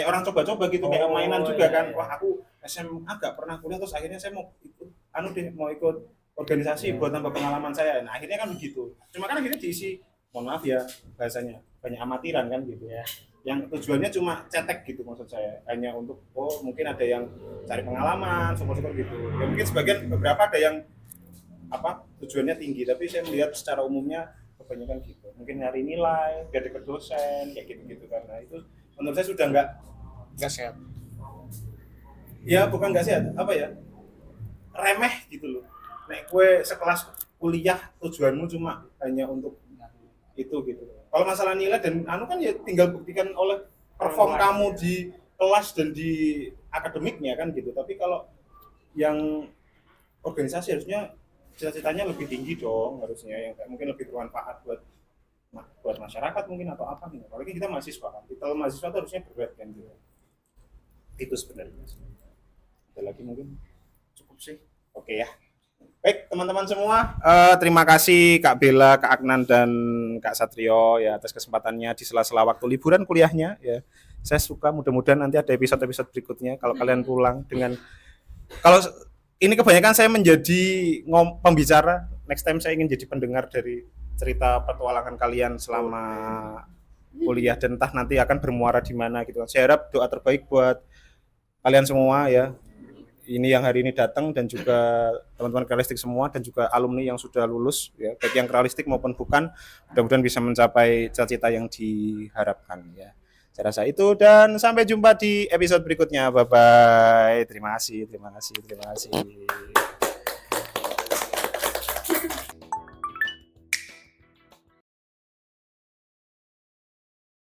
orang coba-coba gitu, kayak mainan juga kan. Wah, aku SMA gak pernah kuliah terus akhirnya saya mau ikut organisasi buat tambah pengalaman saya. Nah, akhirnya kan begitu. Cuma kan akhirnya diisi, mohon maaf ya bahasanya, banyak amatiran kan gitu ya. Yang tujuannya cuma cetek gitu maksud saya. Hanya untuk mungkin ada yang cari pengalaman, syukur-syukur gitu. Ya mungkin beberapa ada yang tujuannya tinggi, tapi saya melihat secara umumnya kebanyakan gitu. Mungkin nyari nilai, biar deket dosen, kayak gitu-gitu kan. Nah, itu menurut saya sudah nggak sehat. Ya bukan nggak sehat, remeh gitu loh. Nek kue sekelas kuliah tujuanmu cuma hanya untuk itu gitu. Kalau masalah nilai dan kan ya tinggal buktikan oleh perform kamu di kelas dan di akademiknya kan gitu. Tapi kalau yang organisasi harusnya cita-citanya lebih tinggi dong, harusnya yang mungkin lebih bermanfaat buat masyarakat mungkin atau apa nih. Apalagi kita mahasiswa kan. Titel mahasiswa itu harusnya berat kan gitu. Itu sebenarnya. Ada lagi mungkin cukup sih. Oke ya. Baik teman-teman semua, terima kasih Kak Bella, Kak Aknan dan Kak Satrio ya atas kesempatannya di sela-sela waktu liburan kuliahnya ya. Saya suka, mudah-mudahan nanti ada episode-episode berikutnya kalau kalian pulang dengan kalau ini kebanyakan saya menjadi pembicara, next time saya ingin jadi pendengar dari cerita petualangan kalian selama kuliah dan entah nanti akan bermuara di mana gitu. Saya harap doa terbaik buat kalian semua ya. Ini yang hari ini datang dan juga teman-teman realistik semua dan juga alumni yang sudah lulus ya, baik yang realistik maupun bukan, mudah-mudahan bisa mencapai cita-cita yang diharapkan ya. Saya rasa itu dan sampai jumpa di episode berikutnya. Bye bye. Terima kasih.